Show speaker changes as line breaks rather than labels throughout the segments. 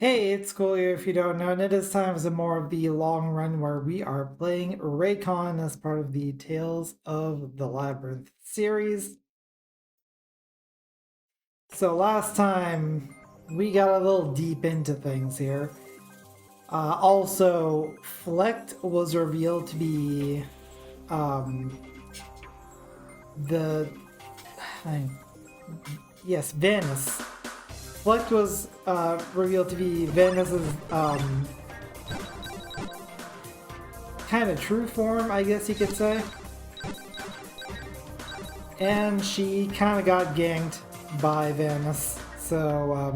Hey, it's cool here if you don't know, and it is time for some more of the long run where we are playing Reikon as part of the Tales of the Labyrinth series. So last time we got a little deep into things here. Also, Flect was revealed to be um, the yes, Venice. Flect was revealed to be Venice's kind of true form, I guess you could say. And she kind of got ganked by Venice, so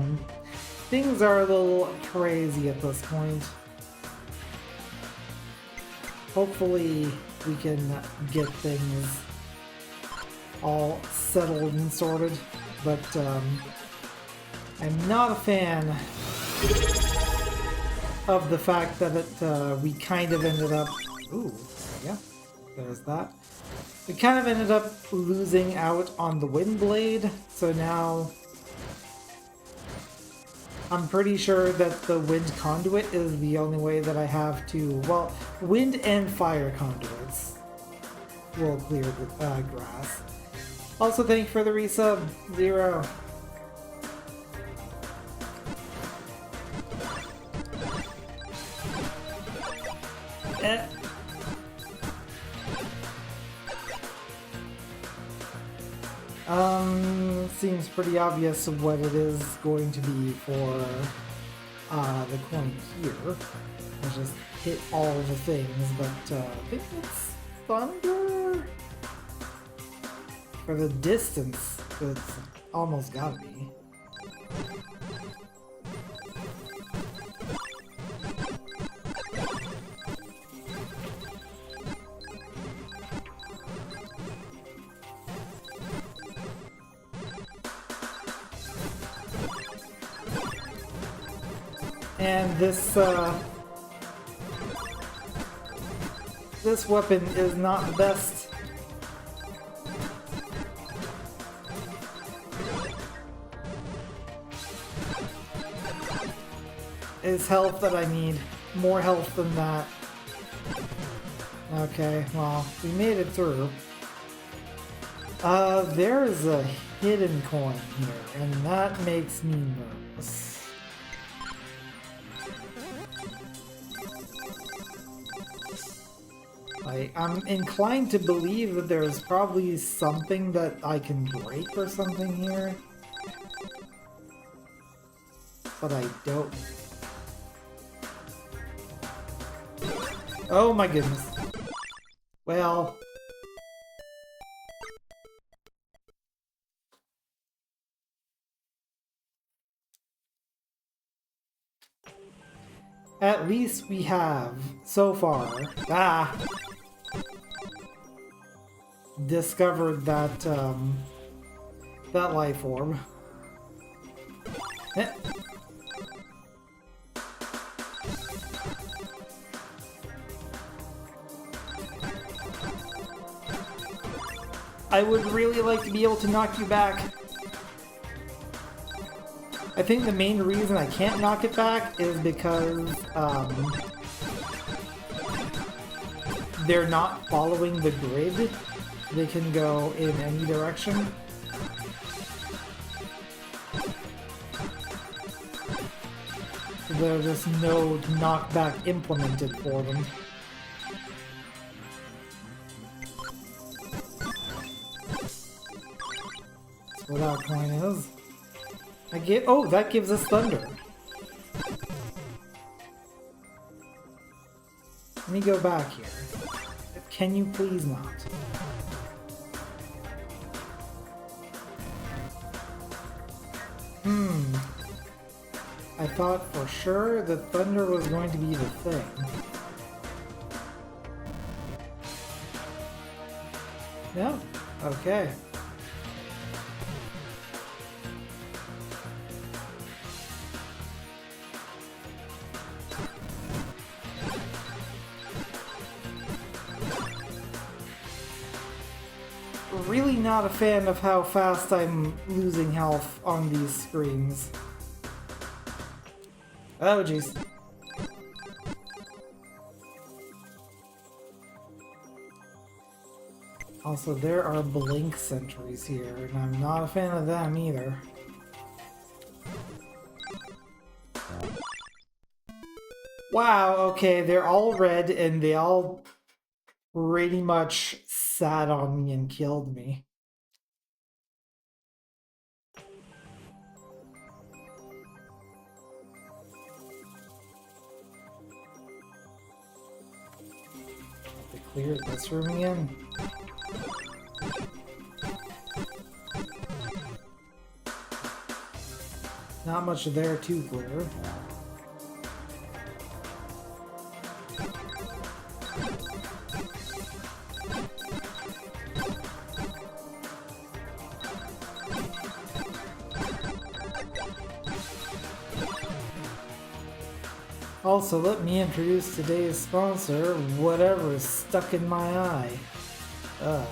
things are a little crazy at this point. Hopefully we can get things all settled and sorted, but I'm not a fan of the fact that we kind of ended up... Ooh, yeah, there's that. We kind of ended up losing out on the wind blade, so now I'm pretty sure that the wind conduit is the only way that I have to... Well, wind and fire conduits will clear the grass. Also, thank you for the resub, Zero. Seems pretty obvious what it is going to be for the coin here. I just hit all the things, but I think it's thunder? For the distance, it's almost gotta be. And this weapon is not the best. It's health that I need. More health than that. Okay, well, we made it through. There is a hidden coin here, and that makes me nervous. I'm inclined to believe that there's probably something that I can break or something here. But I don't. Oh my goodness. Well. At least we have, so far, discovered that, that life orb. I would really like to be able to knock you back. I think the main reason I can't knock it back is because they're not following the grid. They can go in any direction. So there's just no knockback implemented for them. That's what that coin is. Oh, that gives us thunder. Let me go back here. Can you please not? I thought for sure that thunder was going to be the thing. No? Okay. Really not a fan of how fast I'm losing health on these screens. Oh, jeez. Also, there are blink sentries here, and I'm not a fan of them either. Wow, okay, they're all red, and they all pretty much sat on me and killed me. Have to clear this room again. Not much there to clear. Also, let me introduce today's sponsor, whatever is stuck in my eye. Ugh.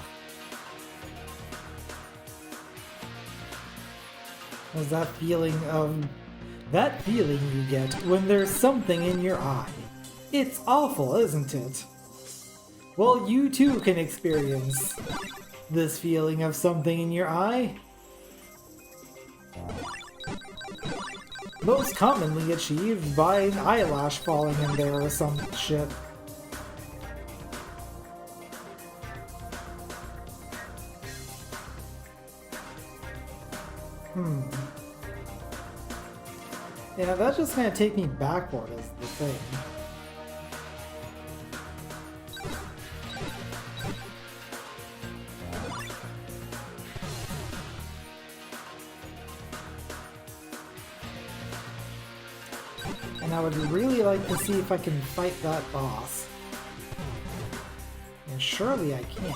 Was that feeling you get when there's something in your eye? It's awful, isn't it? Well, you too can experience this feeling of something in your eye. Most commonly achieved by an eyelash falling in there or some shit. Yeah, that's just gonna take me backward is the thing. And I would really like to see if I can fight that boss. And surely I can.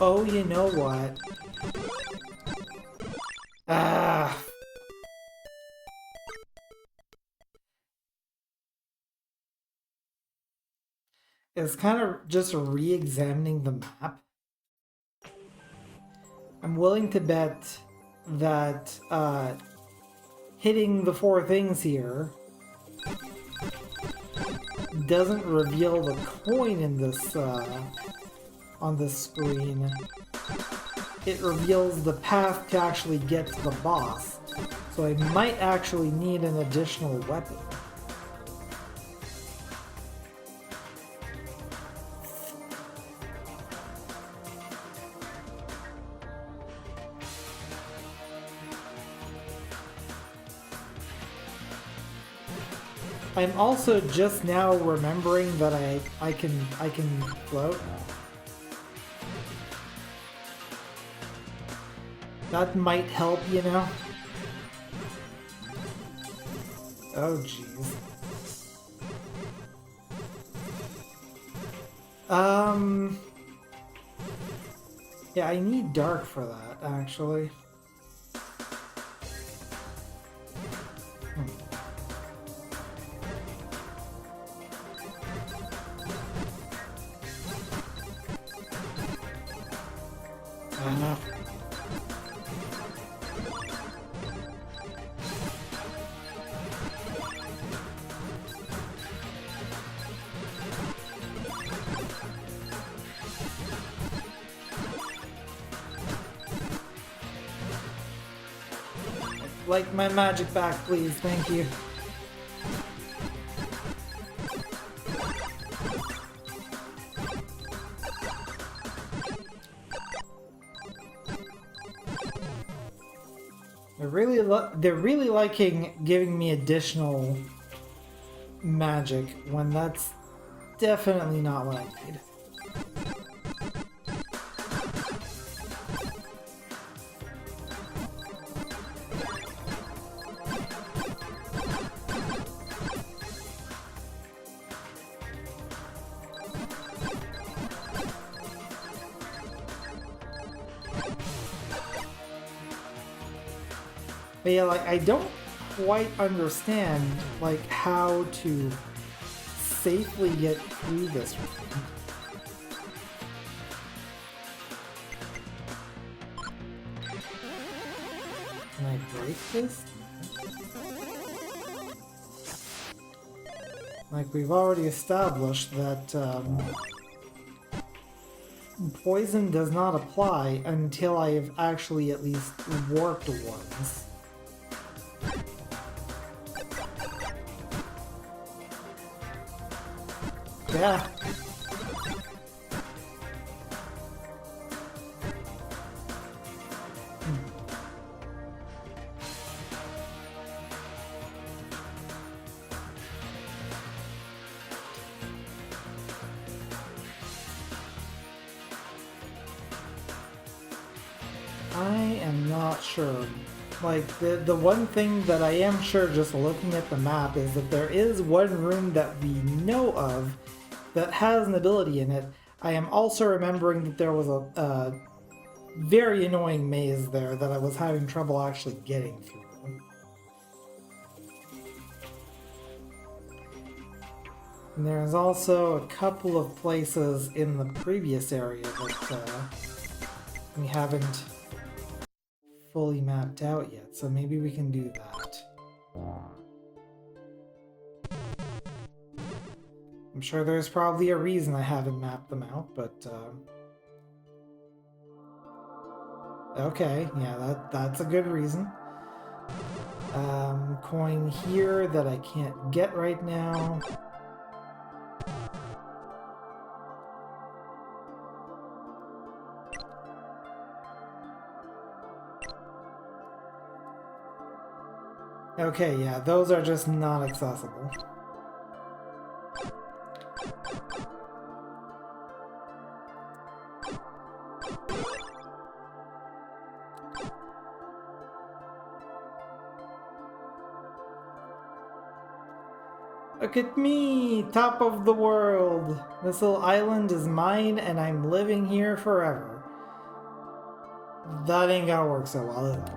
Oh, you know what? Ah. It's kind of just re-examining the map. I'm willing to bet that hitting the 4 things here doesn't reveal the coin in this on this screen. It reveals the path to actually get to the boss. So I might actually need an additional weapon. I'm also just now remembering that I can float. That might help, you know? Oh jeez. Yeah, I need dark for that, actually. Like my magic back, please. Thank you. They're really liking giving me additional magic when that's definitely not what I need. But yeah, like, I don't quite understand, like, how to safely get through this room. Can I break this? Like, we've already established that poison does not apply until I have actually at least warped once. Yeah. I am not sure. Like, the one thing that I am sure just looking at the map is that there is one room that we know of that has an ability in it. I am also remembering that there was a very annoying maze there that I was having trouble actually getting through. And there's also a couple of places in the previous area that we haven't fully mapped out yet, so maybe we can do that. I'm sure there's probably a reason I haven't mapped them out, but okay, yeah, that's a good reason. Coin here that I can't get right now. Okay, yeah, those are just not accessible. Look at me, top of the world. This little island is mine and I'm living here forever. That ain't gonna work so well, is it?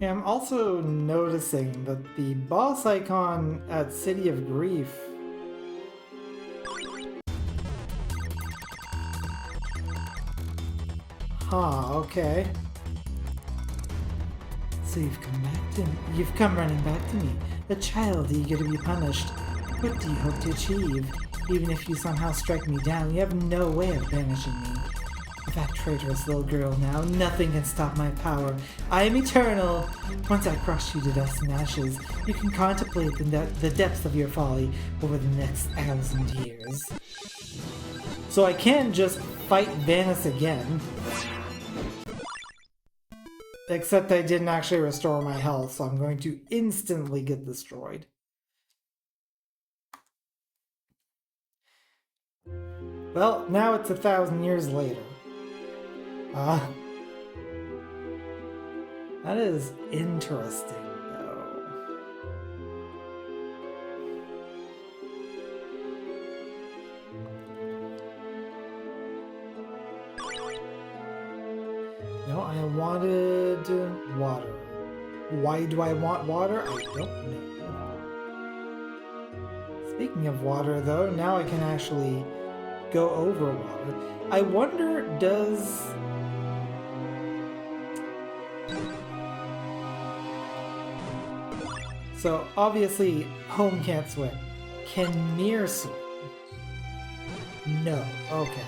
Yeah, I'm also noticing that the boss icon at City of Grief okay. So you've come back to me. You've come running back to me. A child eager to be punished. What do you hope to achieve? Even if you somehow strike me down, you have no way of banishing me. That traitorous little girl now, nothing can stop my power. I am eternal! Once I crush you to dust and ashes, you can contemplate the depths of your folly over the next 1,000 years. So I can just fight Vanis again. Except I didn't actually restore my health, so I'm going to instantly get destroyed. Well, now it's 1,000 years later. That is interesting, though. No, I wanted water. Why do I want water? I don't know. Speaking of water, though, now I can actually go over water. I wonder, does... So, obviously, Home can't swim. Can Mir swim? No. Okay.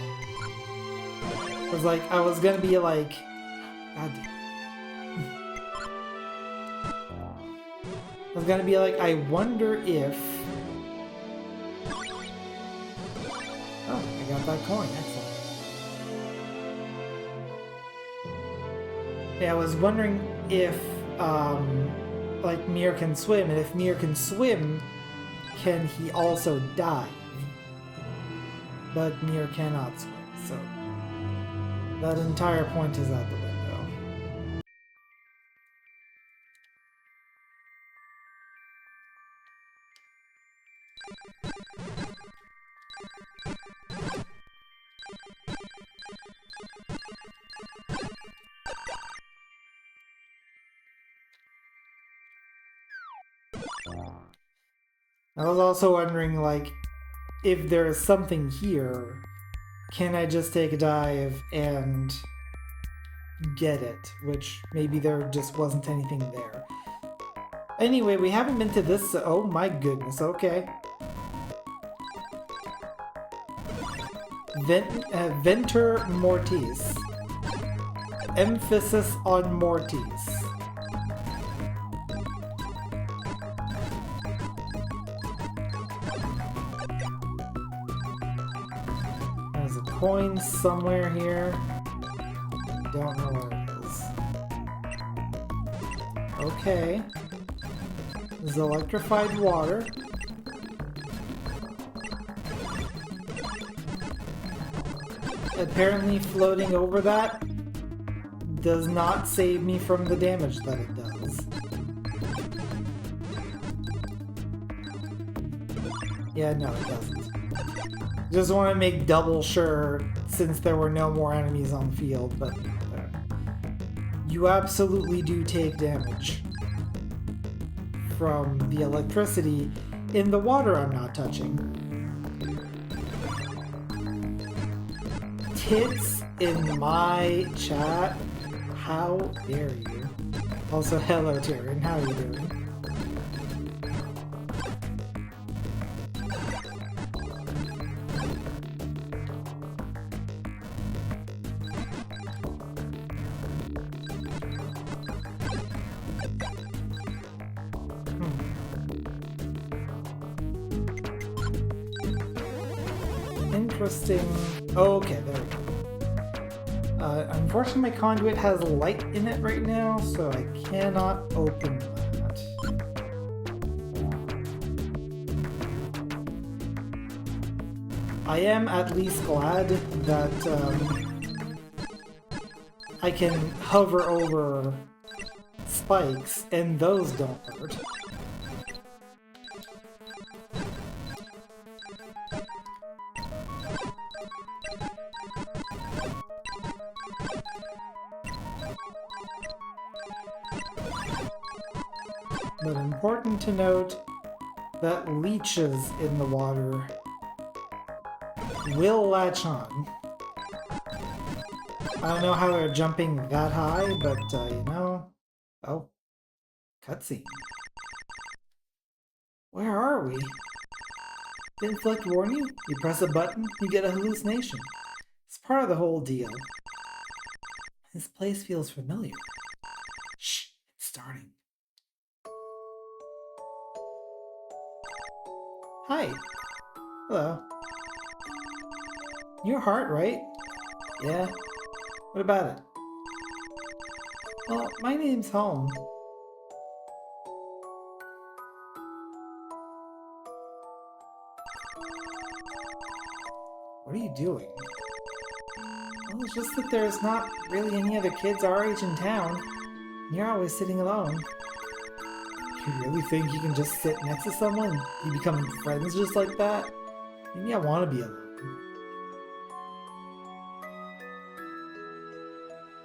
I was gonna be like... God damn. I was gonna be like, I wonder if... Oh, I got that coin. Excellent. Yeah, I was wondering if, like, Mir can swim, and if Mir can swim, can he also dive? But Mir cannot swim, so that entire point is out the window. I was also wondering, like, if there's something here, can I just take a dive and get it? Which maybe there just wasn't anything there. Anyway, we haven't been to this. Oh my goodness, okay. Venter Mortis. Emphasis on Mortis. There's a coin somewhere here. Don't know where it is. Okay. There's electrified water. Apparently floating over that does not save me from the damage that it does. Yeah, no, it doesn't. Just want to make double sure since there were no more enemies on the field, but you absolutely do take damage from the electricity in the water I'm not touching. Tits in my chat? How dare you? Also, hello Tyrion, how are you doing? Interesting. Okay, there we go. Unfortunately, my conduit has light in it right now, so I cannot open that. I am at least glad that I can hover over spikes, and those don't hurt. But important to note that leeches in the water will latch on. I don't know how they're jumping that high, but you know... Oh. Cutscene. Where are we? Didn't Flect warn you? You press a button, you get a hallucination. It's part of the whole deal. This place feels familiar. Shh, it's starting. Hi. Hello. Your heart, right? Yeah. What about it? Well, my name's Home. What are you doing? Well, it's just that there's not really any other kids our age in town. You're always sitting alone. You really think you can just sit next to someone and you become friends just like that? Maybe I want to be alone.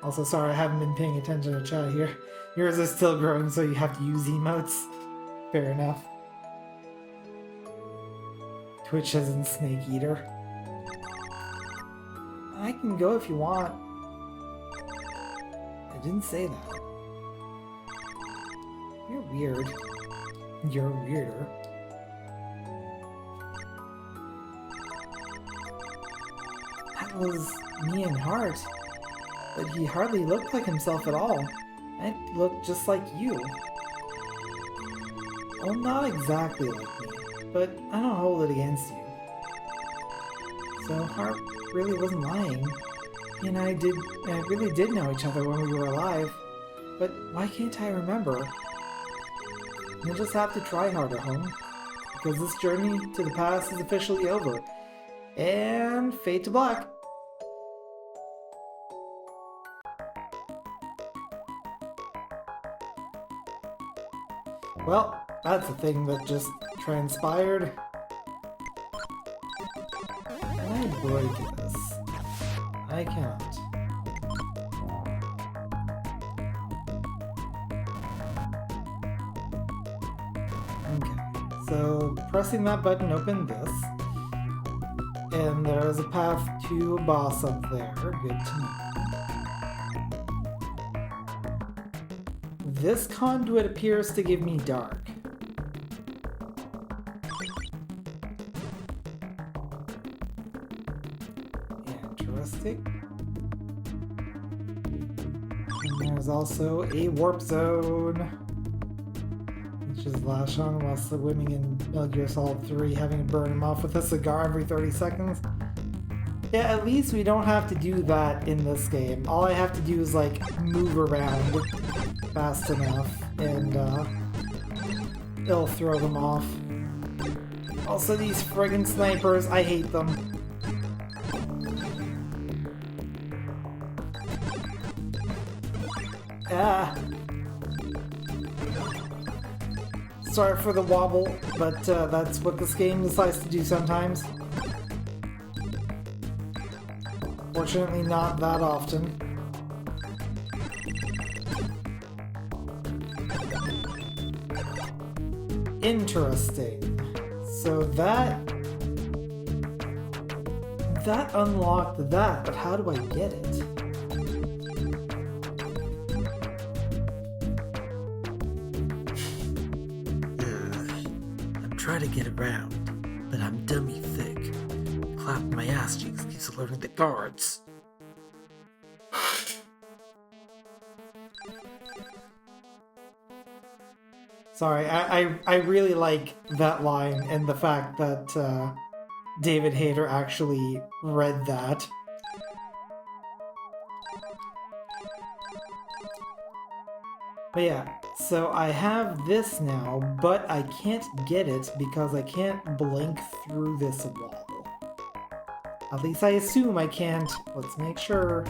Also, sorry, I haven't been paying attention to chat here. Yours is still growing, so you have to use emotes. Fair enough. Twitch isn't Snake Eater. I can go if you want. I didn't say that. You're weird. You're weirder. That was me and Hart. But he hardly looked like himself at all. I looked just like you. Well, not exactly like me, but I don't hold it against you. So Hart really wasn't lying. He and I really did know each other when we were alive. But why can't I remember? You'll just have to try harder, Home. Because this journey to the past is officially over. And fade to black. Well, that's the thing that just transpired. Can I break this? I can't. Okay, So pressing that button opened this. And there's a path to a boss up there. Good to know. This conduit appears to give me dark. Interesting. And there's also a warp zone, which is Lashon while swimming in Metal Gear Solid 3, having to burn him off with a cigar every 30 seconds. Yeah, at least we don't have to do that in this game. All I have to do is, like, move around fast enough, and it'll throw them off. Also, these friggin' snipers, I hate them. Ah. Sorry for the wobble, but that's what this game decides to do sometimes. Fortunately, not that often. Interesting. So that unlocked that, but how do I get it?
I'm trying to get around, but I'm dummy thick. Clapping my ass cheeks keeps alerting the guards.
Sorry, I really like that line and the fact that David Hayter actually read that. But yeah, so I have this now, but I can't get it because I can't blink through this wall. At least I assume I can't. Let's make sure.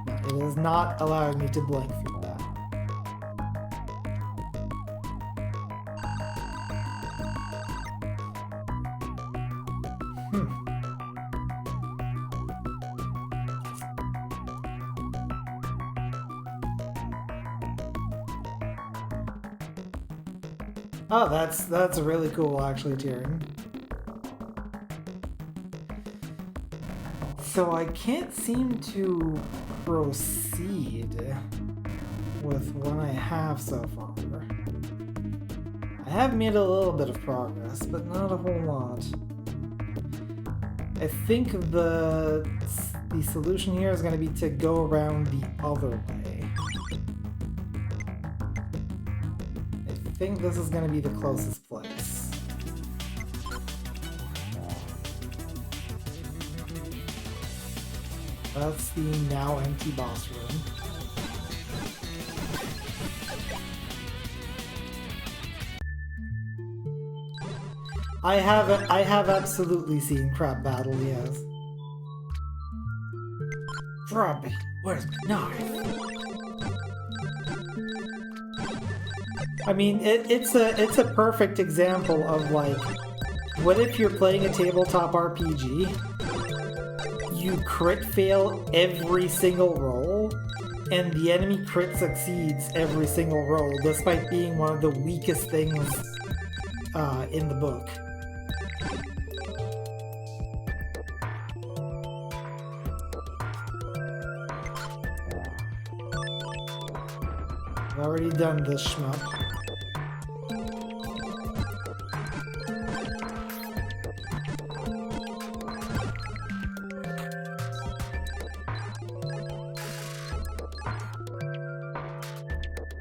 No, it is not allowing me to blink through that. Oh, that's really cool, actually, Tyrion. So I can't seem to proceed with what I have so far. I have made a little bit of progress, but not a whole lot. I think the solution here is going to be to go around the other way. I think this is going to be the closest place. That's the now empty boss room. I have absolutely seen Crab Battle, yes.
Robbie, where's my knife?
I mean, it's a perfect example of, like, what if you're playing a tabletop RPG, you crit fail every single roll, and the enemy crit succeeds every single roll, despite being one of the weakest things in the book. I've already done this shmup.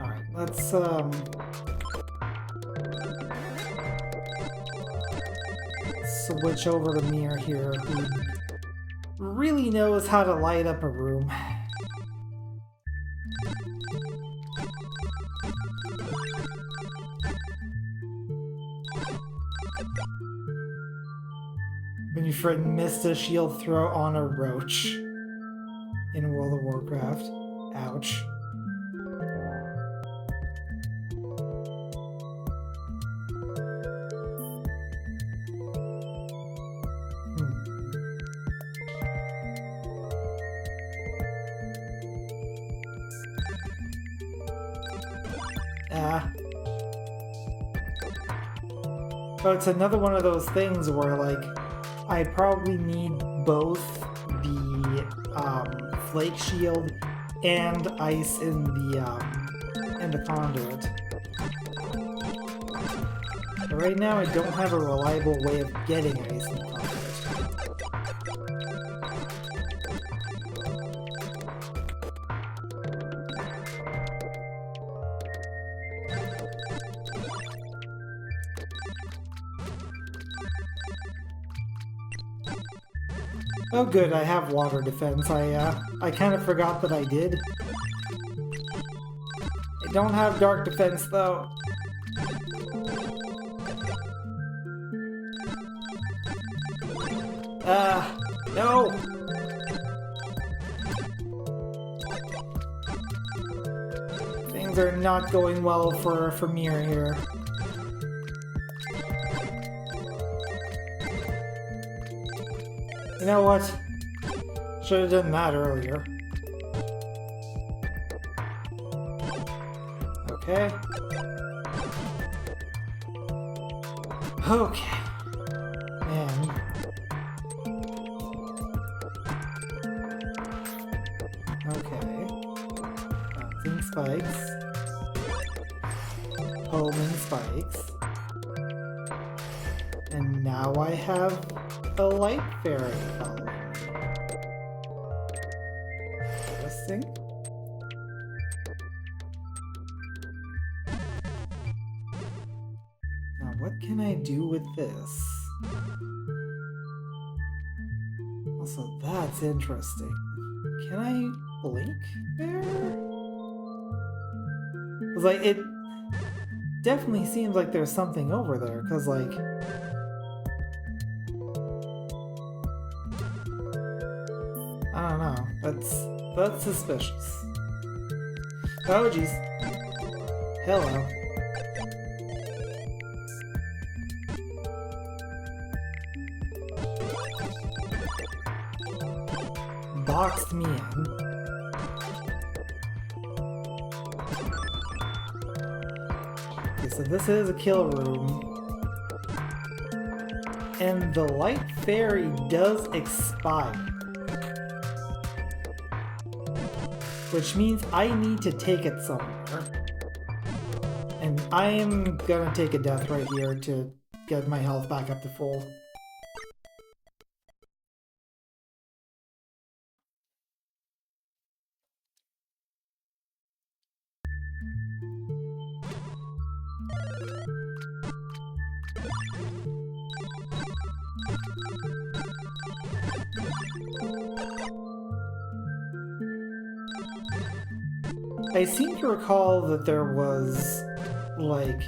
Alright, let's switch over to Mir here, who really knows how to light up a room. When your friend missed a shield throw on a roach in World of Warcraft. Ouch. But it's another one of those things where, like, I probably need both the flake shield and ice in the conduit. But right now, I don't have a reliable way of getting ice in the conduit. Oh good, I have water defense. I kind of forgot that I did. I don't have dark defense though. No! Things are not going well for Mir here. You know what? Should have done that earlier. Okay. Okay. Man. Okay. Bouncing spikes. Homing spikes. And now I have a light fairy following me. Interesting. Now what can I do with this? Also, that's interesting. Can I blink there? 'Cause, like, it definitely seems like there's something over there, because, like, I don't know. That's suspicious. Oh jeez. Hello. Boxed me in. Okay, so this is a kill room. And the light fairy does expire. Which means I need to take it somewhere. And I am gonna take a death right here to get my health back up to full. I seem to recall that there was, like,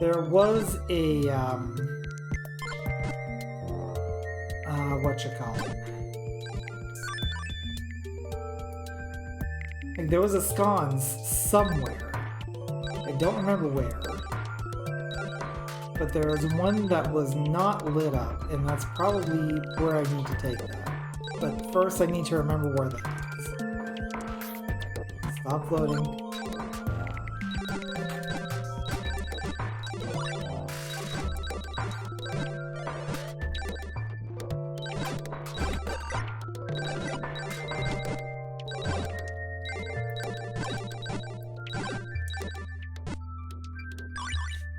there was a, whatchamacallit? Like, there was a scones somewhere. I don't remember where. But there was one that was not lit up, and that's probably where I need to take that. But first I need to remember where that is. Stop floating.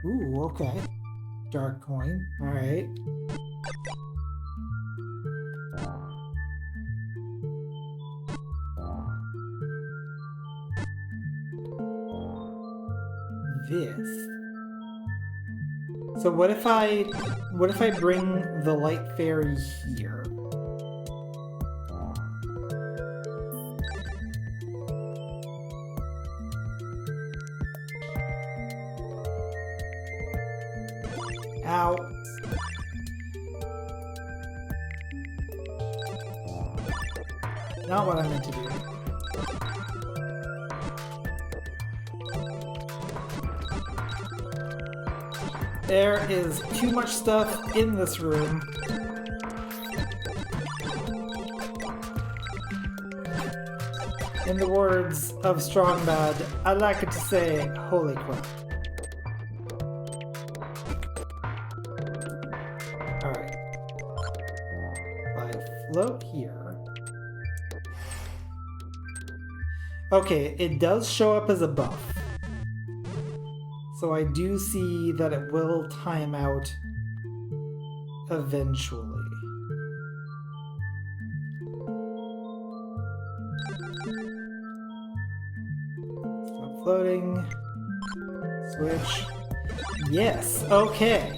Ooh, okay. Dark coin. Alright. This. So what if I bring the light fairy here? Ow. Not what I meant to do. There is too much stuff in this room. In the words of Strong Bad, I like it to say, holy crap. Alright. If I float here. Okay, it does show up as a buff. So I do see that it will time out eventually. Stop floating. Switch. Yes, okay.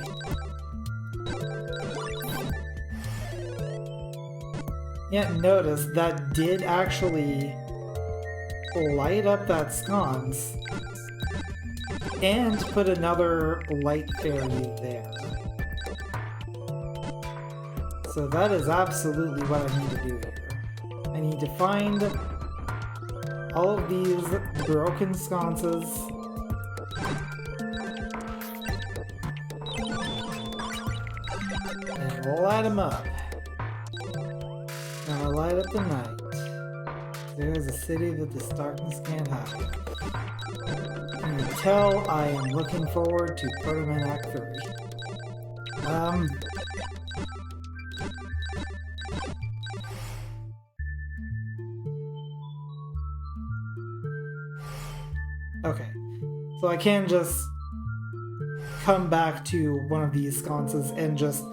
Yeah, notice that did actually light up that sconce and put another light fairy there. So that is absolutely what I need to do here. I need to find all of these broken sconces and light them up. Gonna light up the night. There is a city that this darkness can't hide. Can you tell I am looking forward to Proto-Man Act 3? Okay. So I can just come back to one of these sconces and just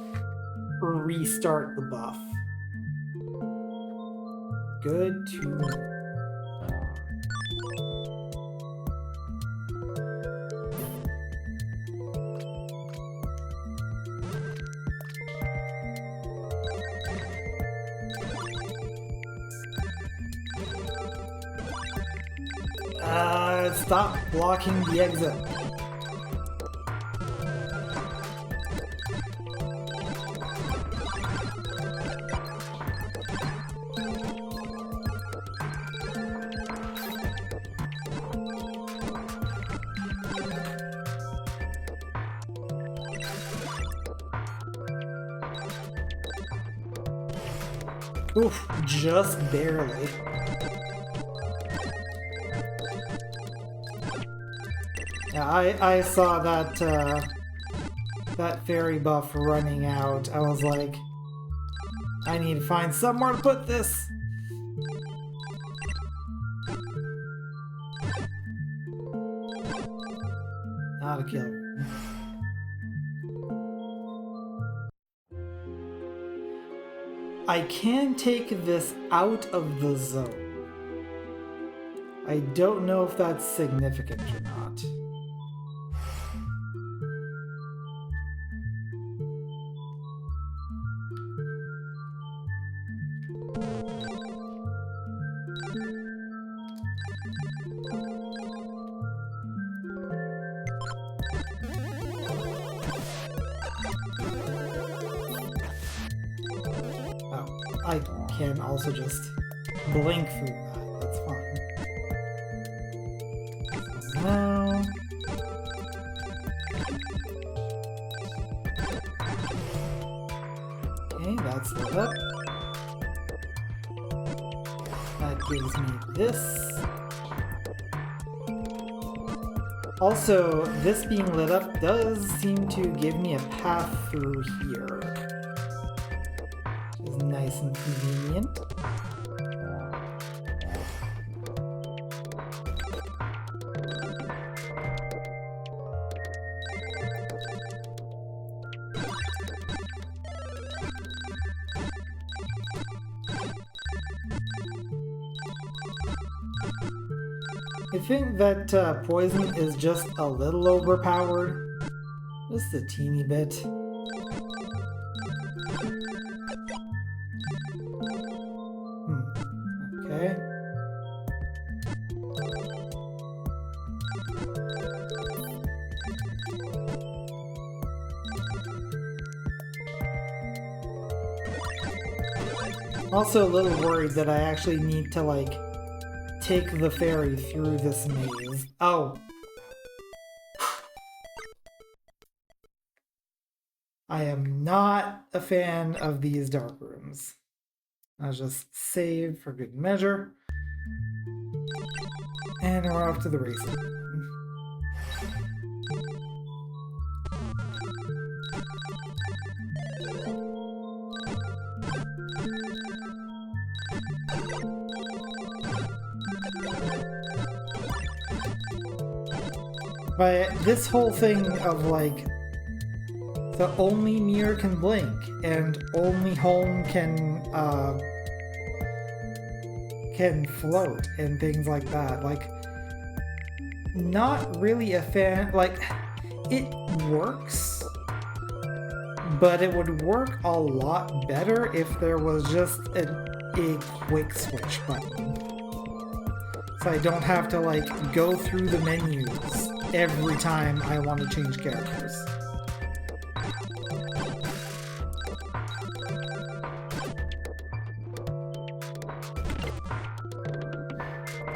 restart the buff. Good to know. Stop blocking the exit. Oof, just barely. Yeah, I saw that that fairy buff running out. I was like, I need to find somewhere to put this. Not a killer. I can take this out of the zone. I don't know if that's significant or not. I can also just blink through that. That's fine. So now... Okay, that's lit up. That gives me this. Also, this being lit up does seem to give me a path through here. Which is nice and convenient. I think that poison is just a little overpowered. Just a teeny bit. Okay. Also a little worried that I actually need to, like, take the ferry through this maze. Oh. I am not a fan of these dark rooms. I'll just save for good measure. And we're off to the races. But this whole thing of like the only mirror can blink and only home can float and things like that, like not really a fan. Like it works, but it would work a lot better if there was just a quick switch button, so I don't have to like go through the menus every time I want to change characters.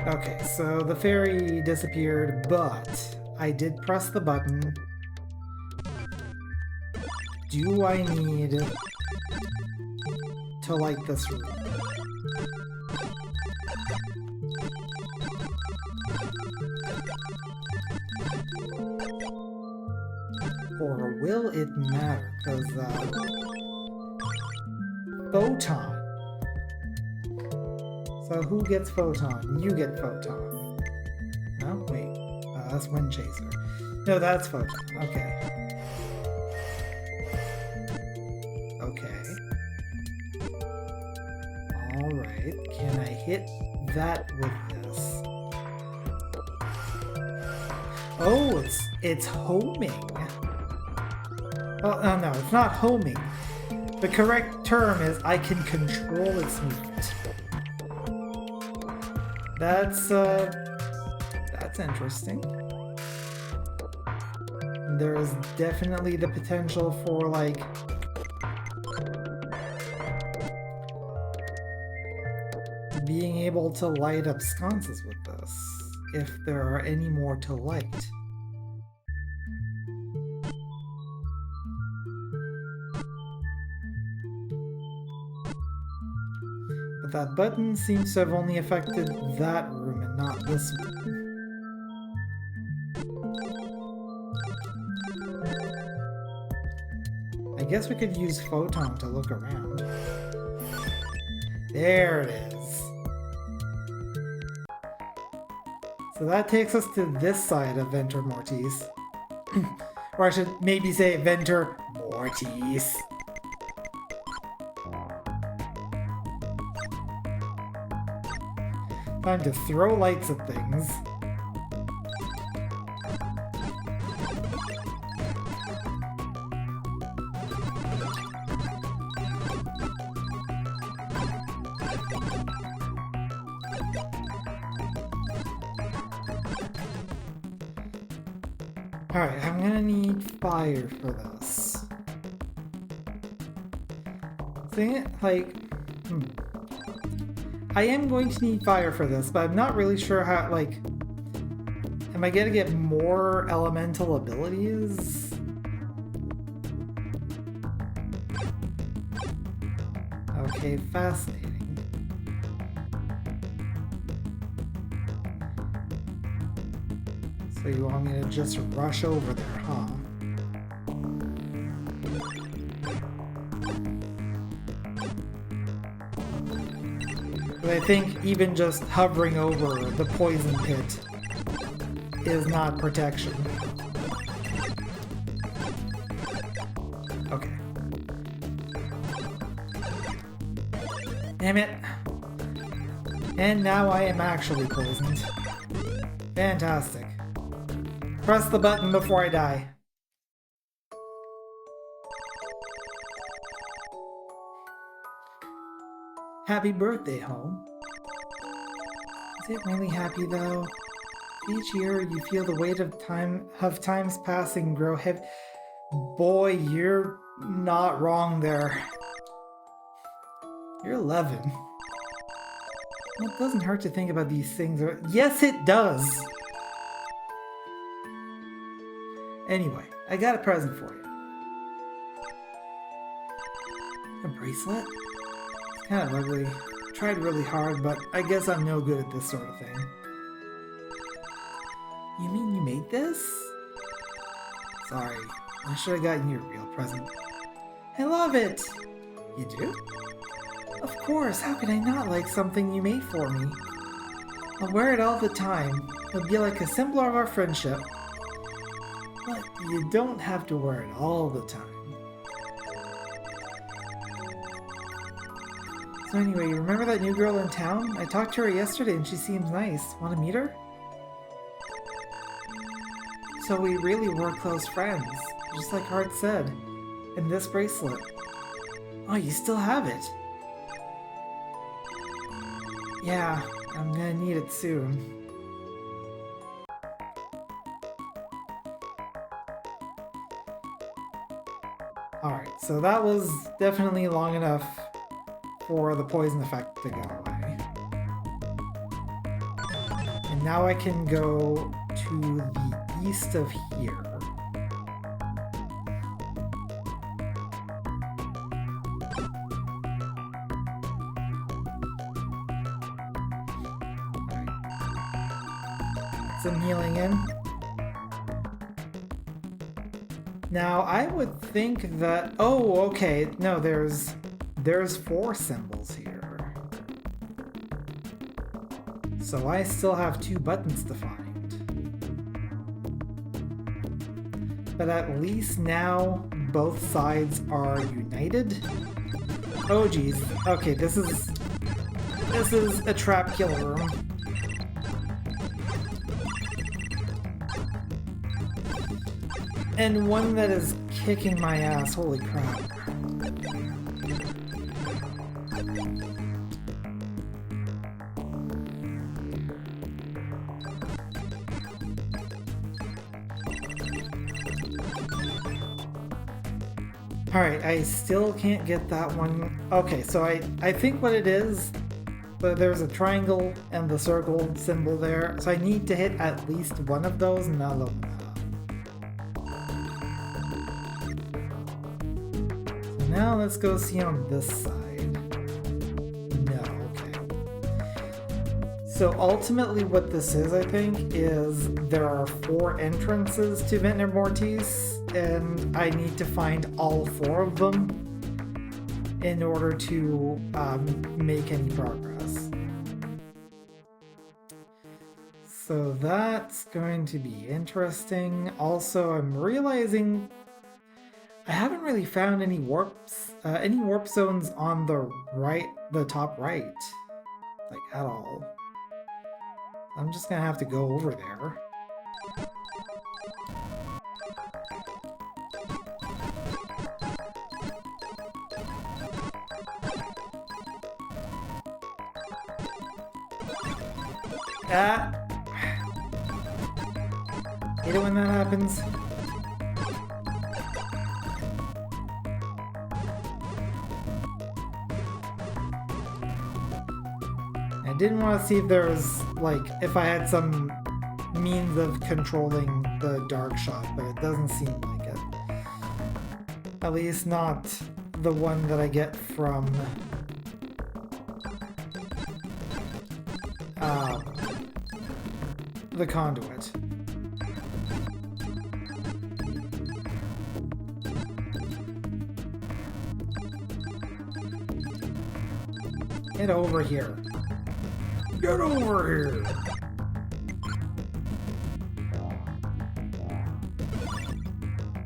Okay, so the fairy disappeared, but I did press the button. Do I need to light this room? Or will it matter? Because, photon. So who gets photon? You get photon. No? Wait. That's Wind Chaser. No, that's photon. Okay. Okay. Alright. Can I hit that with this? Oh, it's homing. Oh, no, it's not homing. The correct term is I can control its movement. That's interesting. There is definitely the potential for, like, being able to light up sconces with this, if there are any more to light. But that button seems to have only affected that room and not this one. I guess we could use photon to look around. There it is. So that takes us to this side of Venture Mortis. Or I should maybe say Venture Mortis. Time to throw lights at things. Alright, I'm gonna need fire for this. I am going to need fire for this, but I'm not really sure how, like... Am I gonna get more elemental abilities? Okay, fascinating. So you want me to just rush over there, huh? But I think even just hovering over the poison pit is not protection. Okay. Damn it. And now I am actually poisoned. Fantastic. Press the button before I die. Happy birthday, home. Is it really happy though? Each year you feel the weight of time's passing grow heavy. Boy, you're not wrong there. You're 11. Well, it doesn't hurt to think about these things. Yes, it does! Anyway, I got a present for you. A bracelet? It's kind of ugly. Tried really hard, but I guess I'm no good at this sort of thing. made this? Sorry, I should have gotten you a real present. I love it! You do? Of course, how could I not like something you made for me? I'll wear it all the time. It'll be like a symbol of our friendship. But you don't have to wear it all the time. So anyway, you remember that new girl in town? I talked to her yesterday and she seems nice. Want to meet her? So we really were close friends, just like Hart said. And this bracelet. Oh, you still have it? Yeah, I'm gonna need it soon. Alright, so that was definitely long enough for the poison effect to go away. And now I can go to the east of here. Some healing in. Now I would think that, oh, okay, no, there's 4 symbols here. So I still have 2 buttons to find. But at least now both sides are united. Oh geez. Okay, this is a trap kill room. And one that is kicking my ass, holy crap. Alright, I still can't get that one. Okay, so I think what it is, but there's a triangle and the circle symbol there, so I need to hit at least one of those and that'll open that up. So now let's go see on this side. No, okay. So ultimately what this is, I think, is there are 4 entrances to Ventnor Mortis, and I need to find all 4 of them in order to make any progress. So that's going to be interesting. Also, I'm realizing I haven't really found any warp zones on the top right, like at all. I'm just gonna have to go over there. Ah! Hate it when that happens. I didn't want to see if there was, like, if I had some means of controlling the dark shot, but it doesn't seem like it. At least not the one that I get from the conduit. Get over here. Get over here.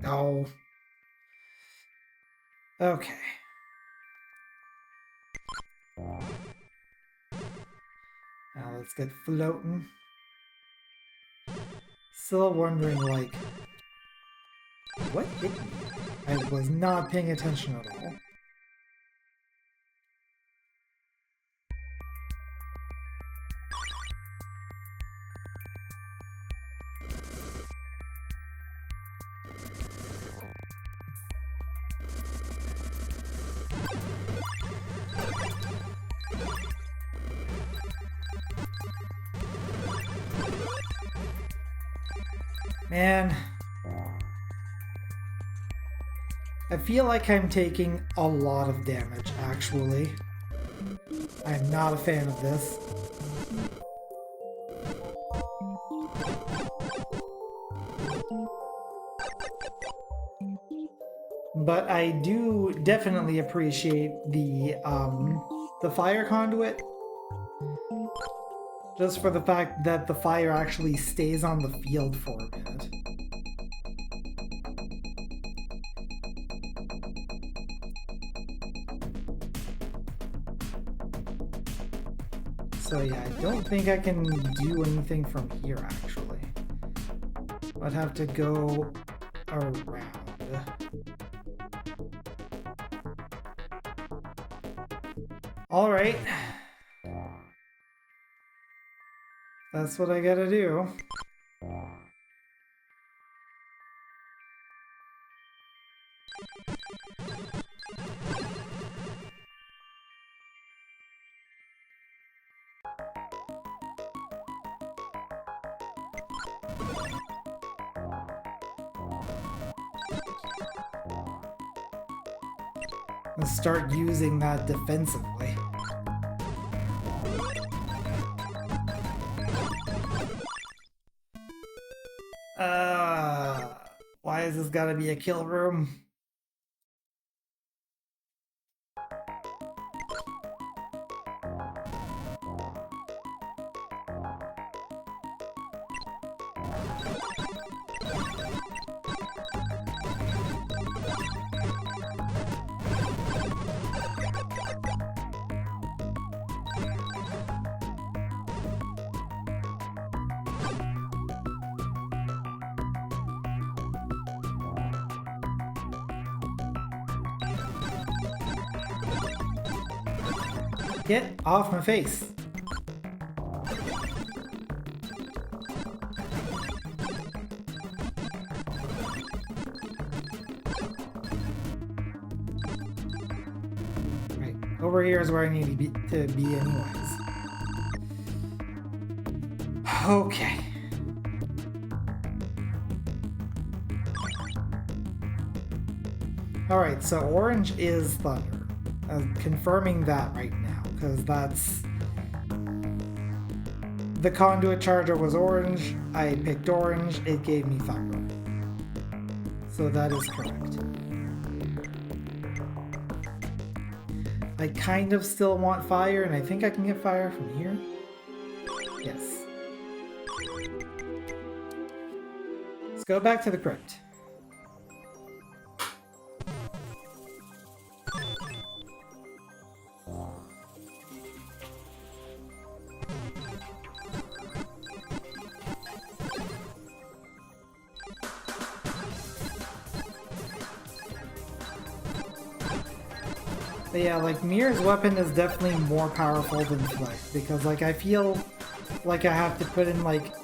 Oh. Okay. Now let's get floating. Still wondering, like, what hit me? I was not paying attention at all. Man, I feel like I'm taking a lot of damage, actually. I'm not a fan of this. But I do definitely appreciate the fire conduit. Just for the fact that the fire actually stays on the field for a minute. So yeah, I don't think I can do anything from here actually. I'd have to go around. Alright. That's what I gotta do. Let's start using that defensively. Why is this gotta be a kill room? Get off my face. Right, over here is where I need to be anyways. Okay. Alright, so orange is thunder. Confirming that right now. Because that's... The conduit charger was orange, I picked orange, it gave me thunder. So that is correct. I kind of still want fire, and I think I can get fire from here. Yes. Let's go back to the crypt. But yeah, like, Mir's weapon is definitely more powerful than Flect, because, like, I feel like I have to put in, like,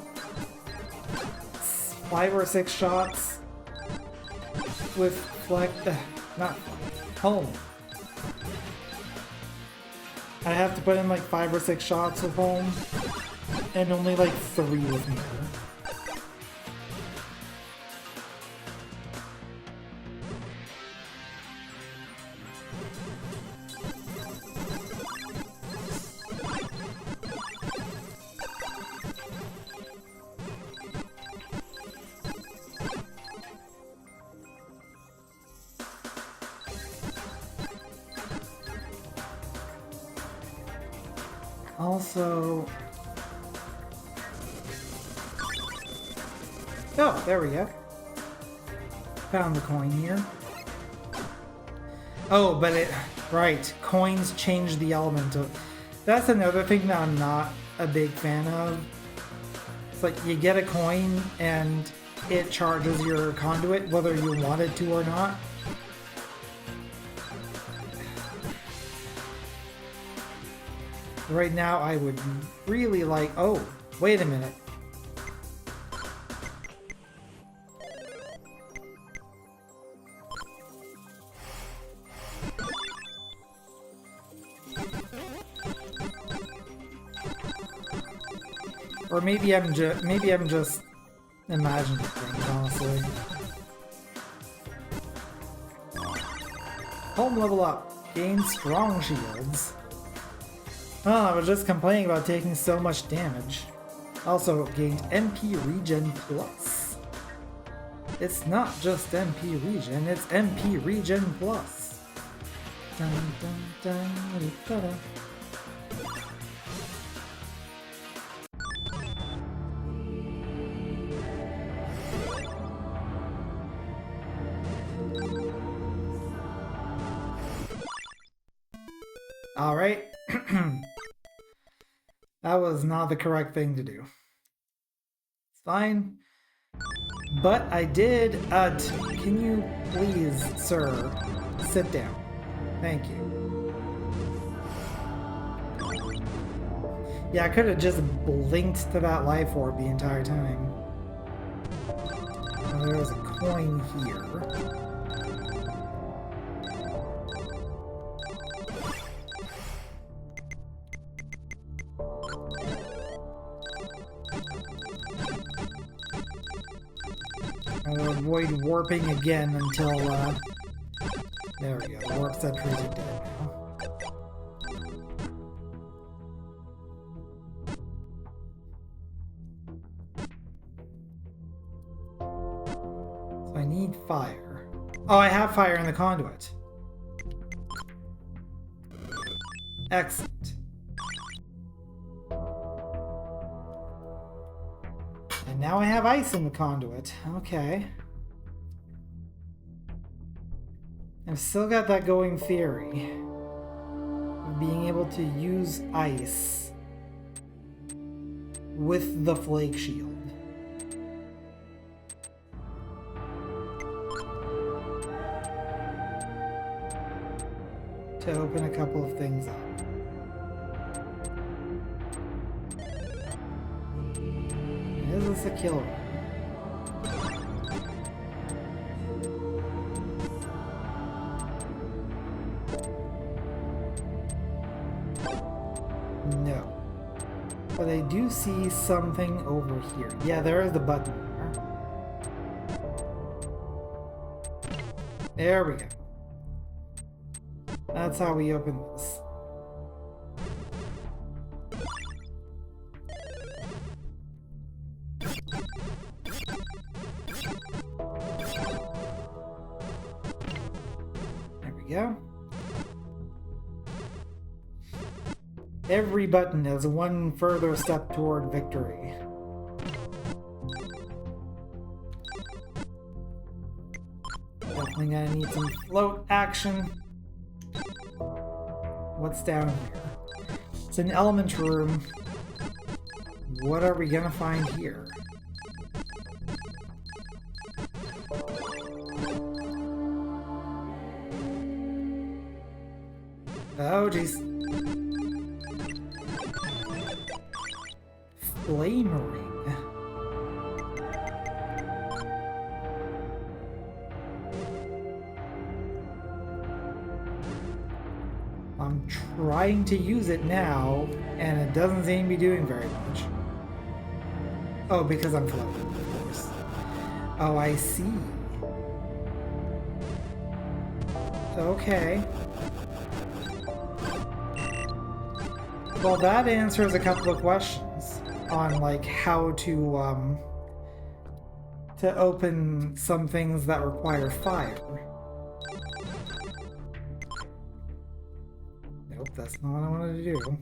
5 or 6 shots with Flect, not Flect, Home. I have to put in, like, 5 or 6 shots with Home, and only, like, 3 with Mir. Also... Oh, there we go. Found the coin here. Oh, but it... Right, coins change the element of... That's another thing that I'm not a big fan of. It's like, you get a coin and it charges your conduit whether you want it to or not. Right now, I would really like... Oh, wait a minute. Or maybe I'm just imagining things, honestly. Home level up. Gain strong shields. Oh, I was just complaining about taking so much damage. Also gained MP regen plus. It's not just MP Regen, it's MP Regen Plus. Dun, dun, dun, da-da. Alright. That was not the correct thing to do. It's fine. But I did, can you please, sir, sit down? Thank you. Yeah, I could have just blinked to that life orb the entire time. Oh, there was a coin here. I'll avoid warping again until, there we go, the warp sentries are dead now. So I need fire. Oh, I have fire in the conduit. Excellent. And now I have ice in the conduit. Okay. I've still got that going theory of being able to use ice with the flake shield. To open a couple of things up. Is this a killer? No. But I do see something over here. Yeah, there is the button there. There we go. That's how we open this. There we go. Every button is one further step toward victory. Definitely gonna need some float action. What's down here? It's an element room. What are we gonna find here? Oh, jeez. Flame ring. I'm trying to use it now, and it doesn't seem to be doing very much. Oh, because I'm floating, of course. Oh, I see. Okay. Well, that answers a couple of questions on, like, how to open some things that require fire. Nope, that's not what I wanted to do.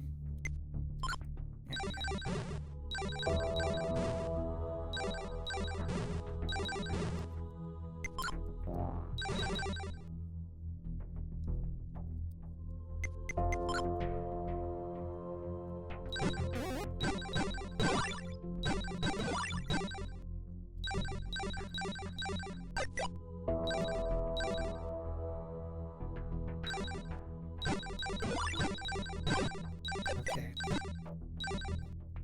Okay.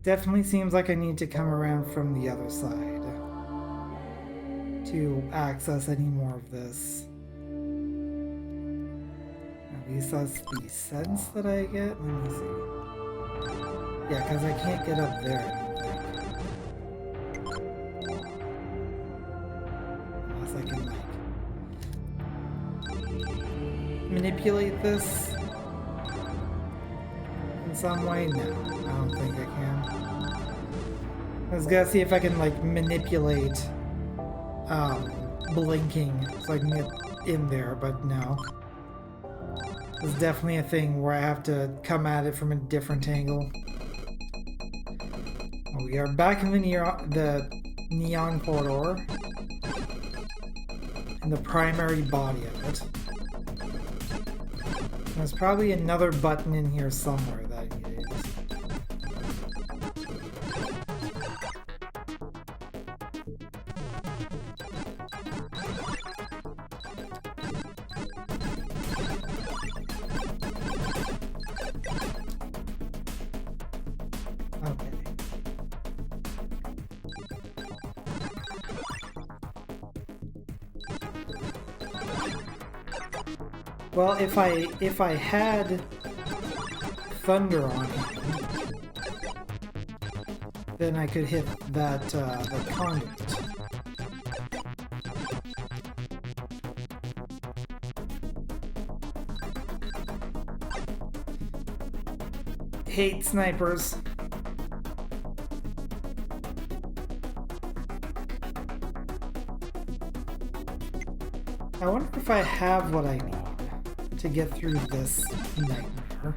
Definitely seems like I need to come around from the other side to access any more of this. At least that's the sense that I get. Let me see. Yeah, because I can't get up there, I don't think. Unless I can, like, manipulate this in some way? No, I don't think I can. I was gonna see if I can, like, manipulate blinking so I can get in there, but no. It's definitely a thing where I have to come at it from a different angle. We are back in the neon corridor. In the primary body of it. There's probably another button in here somewhere that I need to use. Well, if I had thunder on him, then I could hit that conduit. Hate snipers. I wonder if I have what I need to get through this nightmare.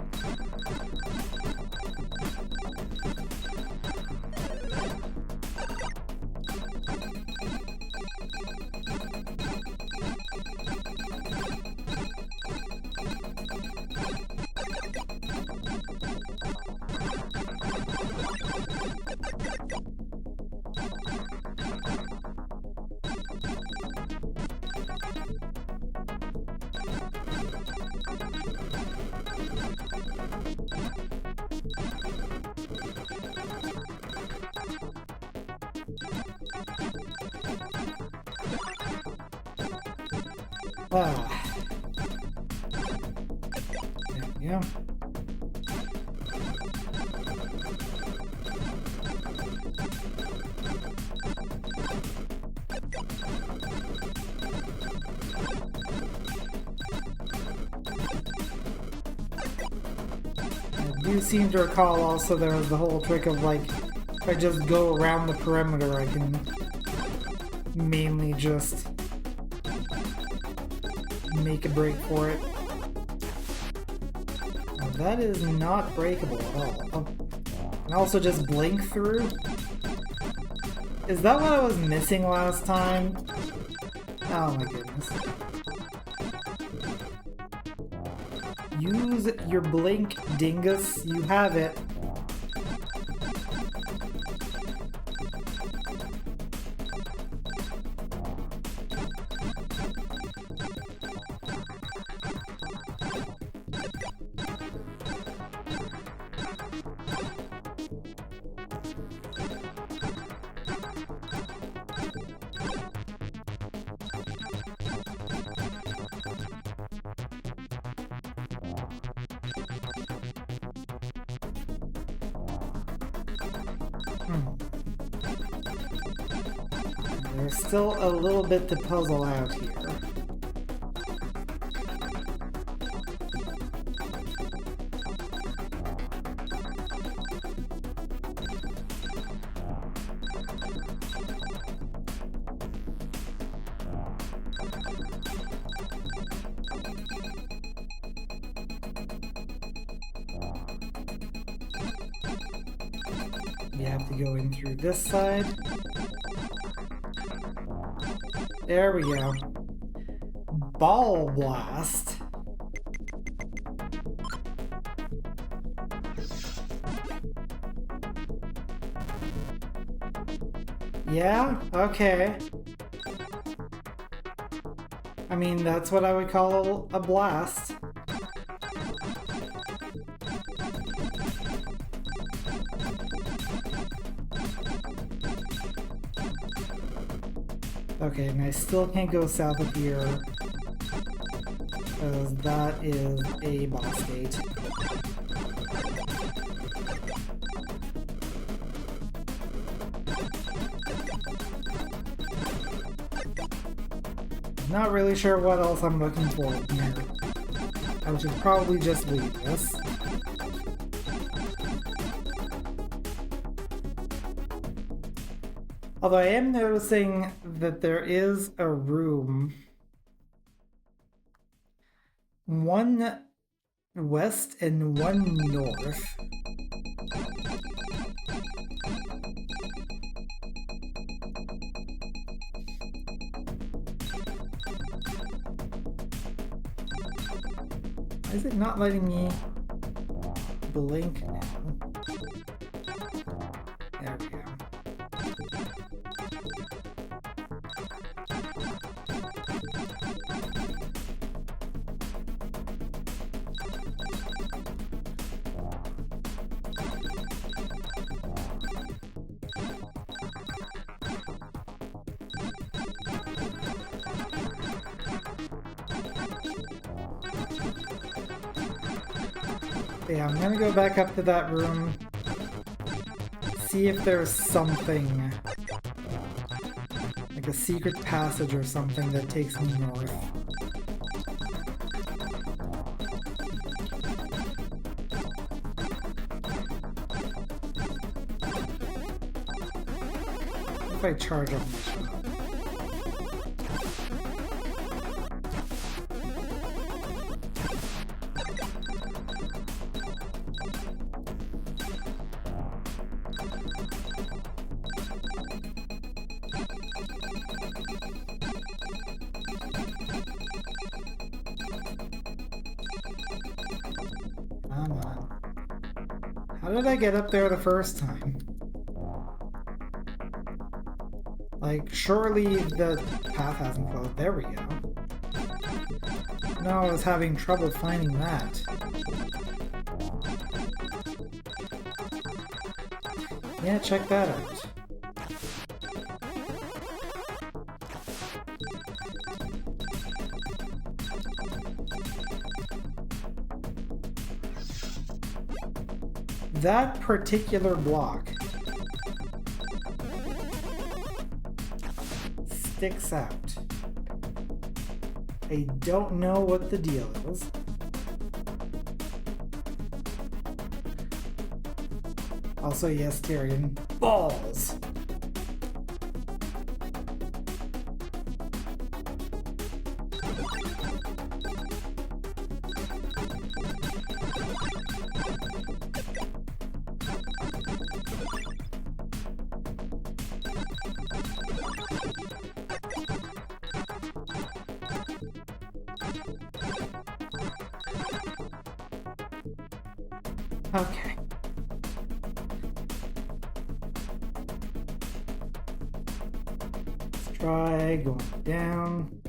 There we go. I do seem to recall also there was the whole trick of like, if I just go around the perimeter, I can mainly just make a break for it. Now, that is not breakable at all. Oh. And also just blink through? Is that what I was missing last time? Oh my goodness. Use your blink, dingus. You have it. There's still a little bit to puzzle out here. You have to go in through this side. There we go. Ball blast. Yeah, okay. I mean, that's what I would call a blast. Okay, and I still can't go south of here because that is a boss gate. Not really sure what else I'm looking for here. I should probably just leave this. Although I am noticing that there is a room. One west and one north. Why is it not letting me blink now? There we go. Yeah, I'm gonna go back up to that room, see if there's something, like a secret passage or something that takes me north. If I charge up my shot. Come on. How did I get up there the first time? Like, surely the path hasn't closed. There we go. No, I was having trouble finding that. Yeah, check that out. That particular block sticks out. I don't know what the deal is. Also, yes, Tyrion. Balls! Okay. Let's try going down.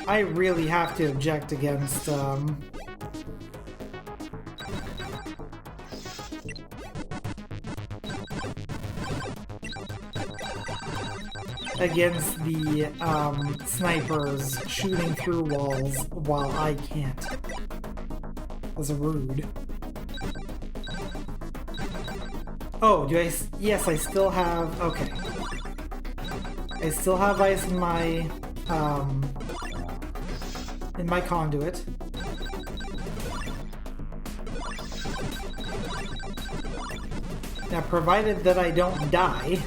I really have to object against against the snipers shooting through walls while I can't. That's rude. Oh, do I? Yes, I still have. Okay. I still have ice in my conduit. Now, provided that I don't die.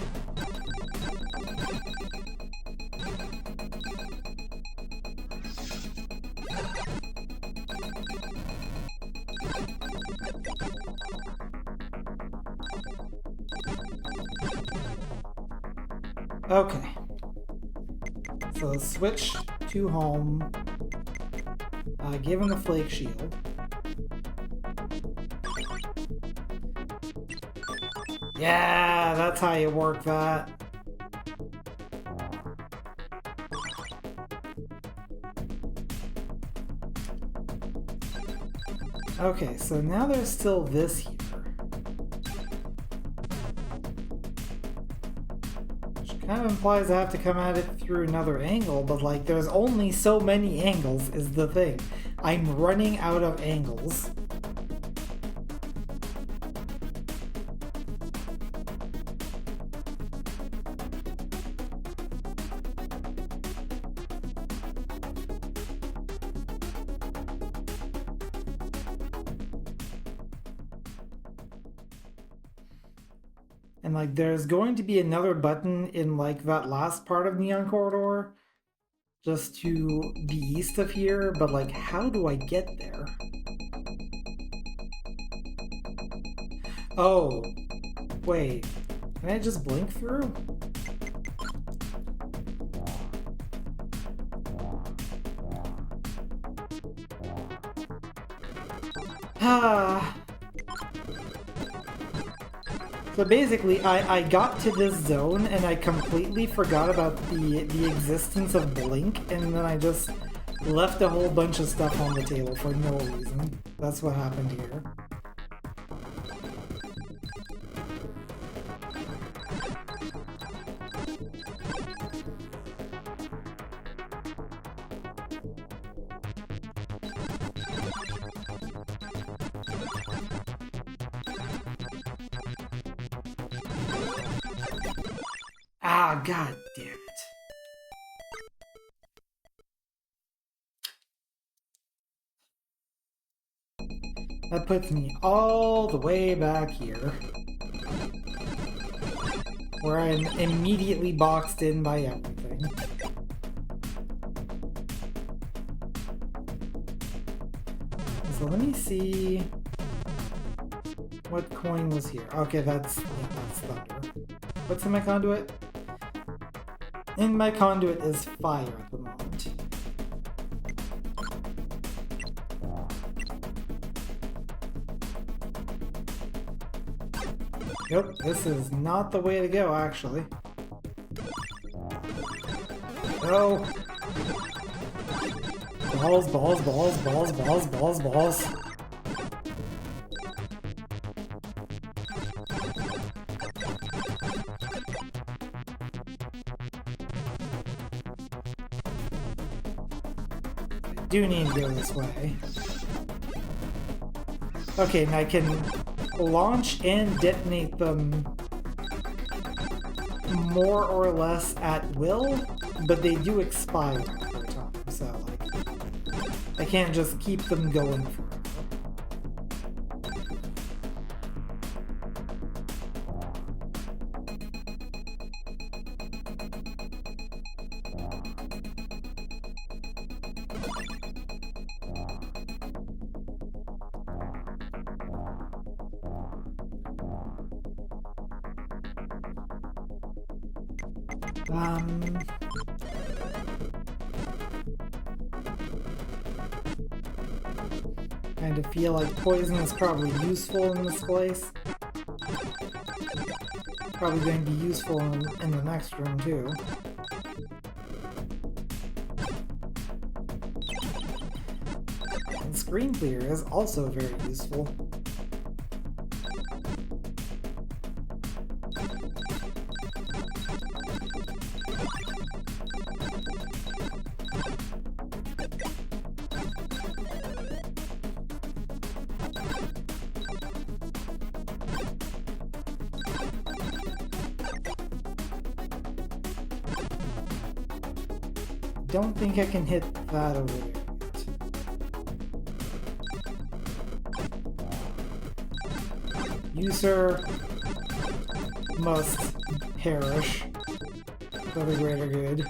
Okay. So let's switch to home. Give him the flake shield. Yeah, that's how you work that. Okay, so now there's still this here. Which kind of implies I have to come at it through another angle, but like there's only so many angles is the thing. I'm running out of angles. And like there's going to be another button in like that last part of Neon Corridor just to the east of here, but like how do I get there? Oh, wait. Can I just blink through? Ah. So basically, I got to this zone and I completely forgot about the existence of Blink, and then I just left a whole bunch of stuff on the table for no reason. That's what happened here. Ah, god damn it. That puts me all the way back here, where I'm immediately boxed in by everything. So let me see what coin was here. Okay, that's thunder. What's in my conduit? In my conduit is fire at the moment. Yep, this is not the way to go, actually. No! Balls, balls, balls, balls, balls, balls, balls. I do need to go this way. Okay, and I can launch and detonate them more or less at will, but they do expire over time, so like I can't just keep them going forever. Kind of feel like poison is probably useful in this place. Probably going to be useful in the next room too. And screen clear is also very useful. Don't think I can hit that over there yet. You, sir, must perish for the greater good.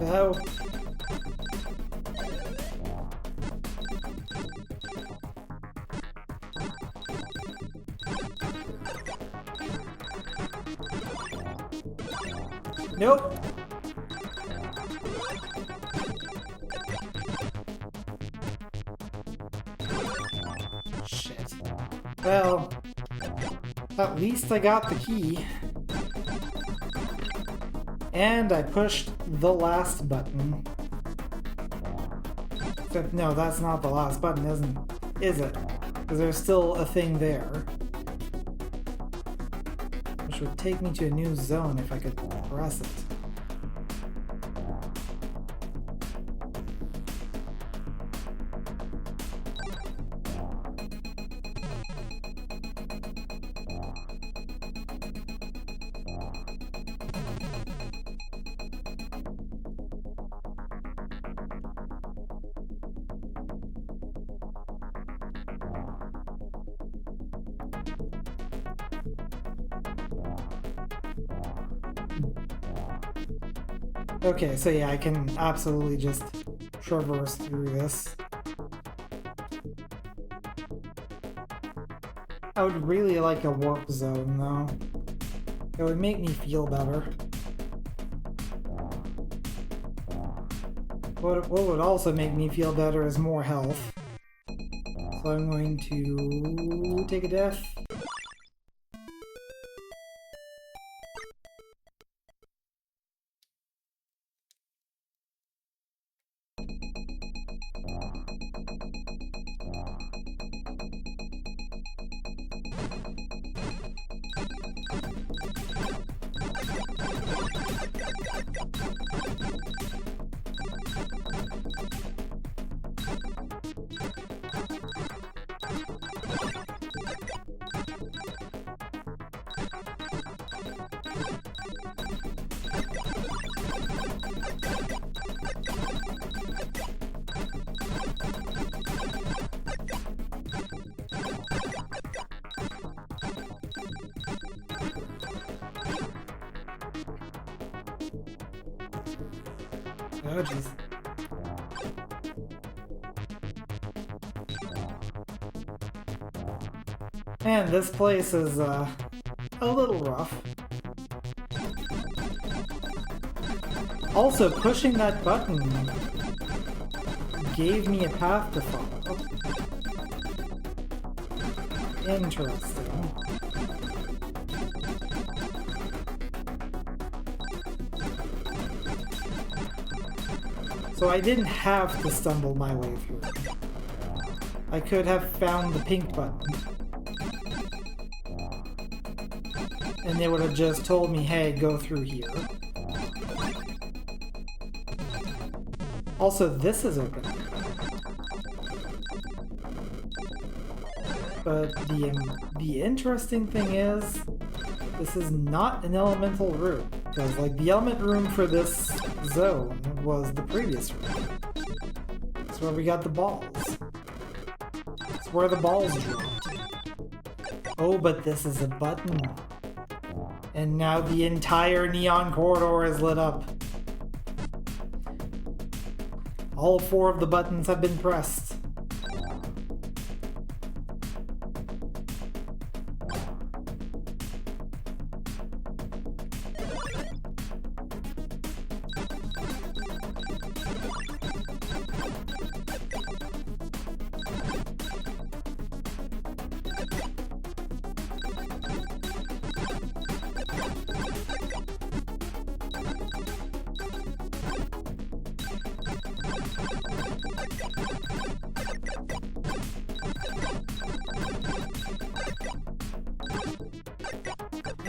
Oh. Nope. Shit. Well, at least I got the key. And I pushed the last button. Except, no, that's not the last button, is it? Because there's still a thing there. Which would take me to a new zone if I could press it. Okay, so yeah, I can absolutely just traverse through this. I would really like a warp zone, though. It would make me feel better. What would also make me feel better is more health. So I'm going to take a death. Oh, jeez. Man, this place is, a little rough. Also, pushing that button gave me a path to follow. Interesting. So I didn't have to stumble my way through. I could have found the pink button. And they would have just told me, hey, go through here. Also, this is open. But the interesting thing is, this is not an elemental room. Because, like, the element room for this zone was the previous room. That's where we got the balls. It's where the balls dropped. Oh, but this is a button. And now the entire neon corridor is lit up. All 4 of the buttons have been pressed.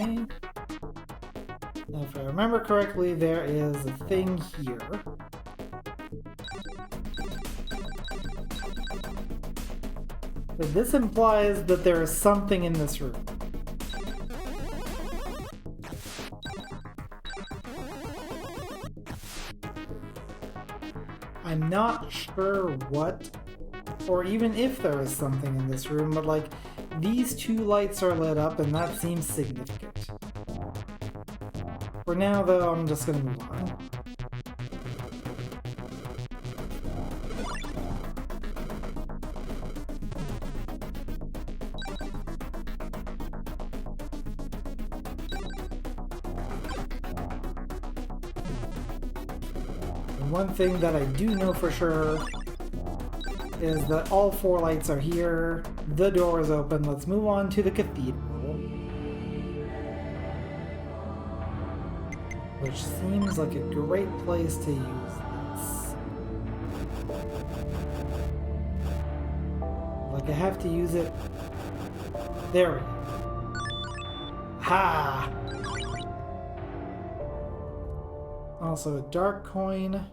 Okay. Now, if I remember correctly, there is a thing here. But this implies that there is something in this room. I'm not sure what, or even if there is something in this room, but like, these 2 lights are lit up and that seems significant. For now though, I'm just gonna move on. And one thing that I do know for sure is that all 4 lights are here, the door is open, let's move on to the cathedral. Which seems like a great place to use this. Like I have to use it. There we go. Ha! Also a dark coin.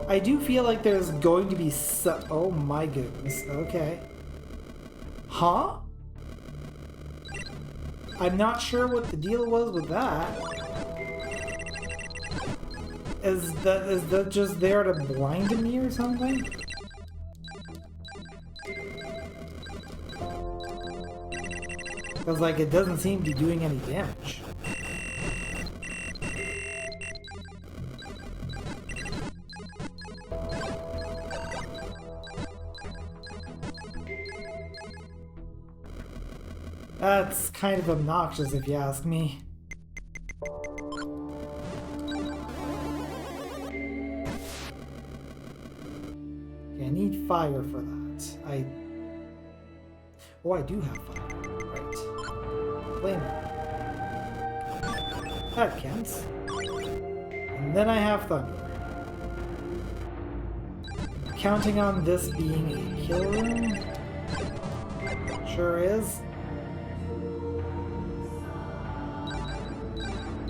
I do feel like there's going to be oh my goodness, okay. Huh? I'm not sure what the deal was with that. Is that just there to blind me or something? Because like it doesn't seem to be doing any damage. That's kind of obnoxious if you ask me. Okay, I need fire for that. Oh, I do have fire. Right. Flame. That counts. And then I have thunder. Counting on this being a kill room? Sure is.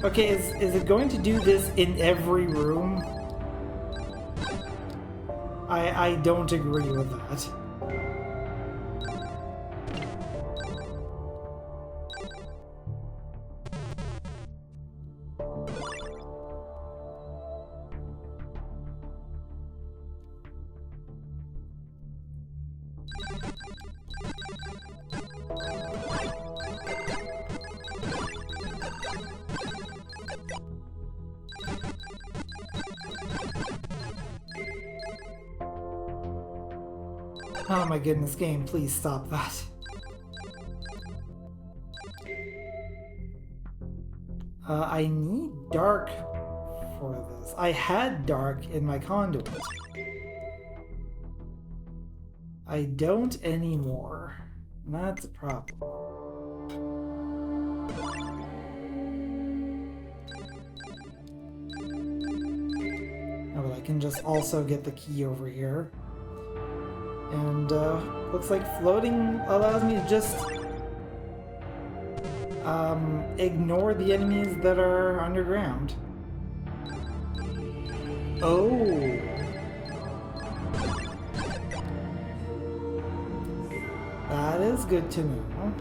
Okay, is it going to do this in every room? I don't agree with that. Oh my goodness, game, please stop that. I need dark for this. I had dark in my conduit. I don't anymore. That's a problem. Oh, but I can just also get the key over here. And looks like floating allows me to just ignore the enemies that are underground. Oh. That is good to know.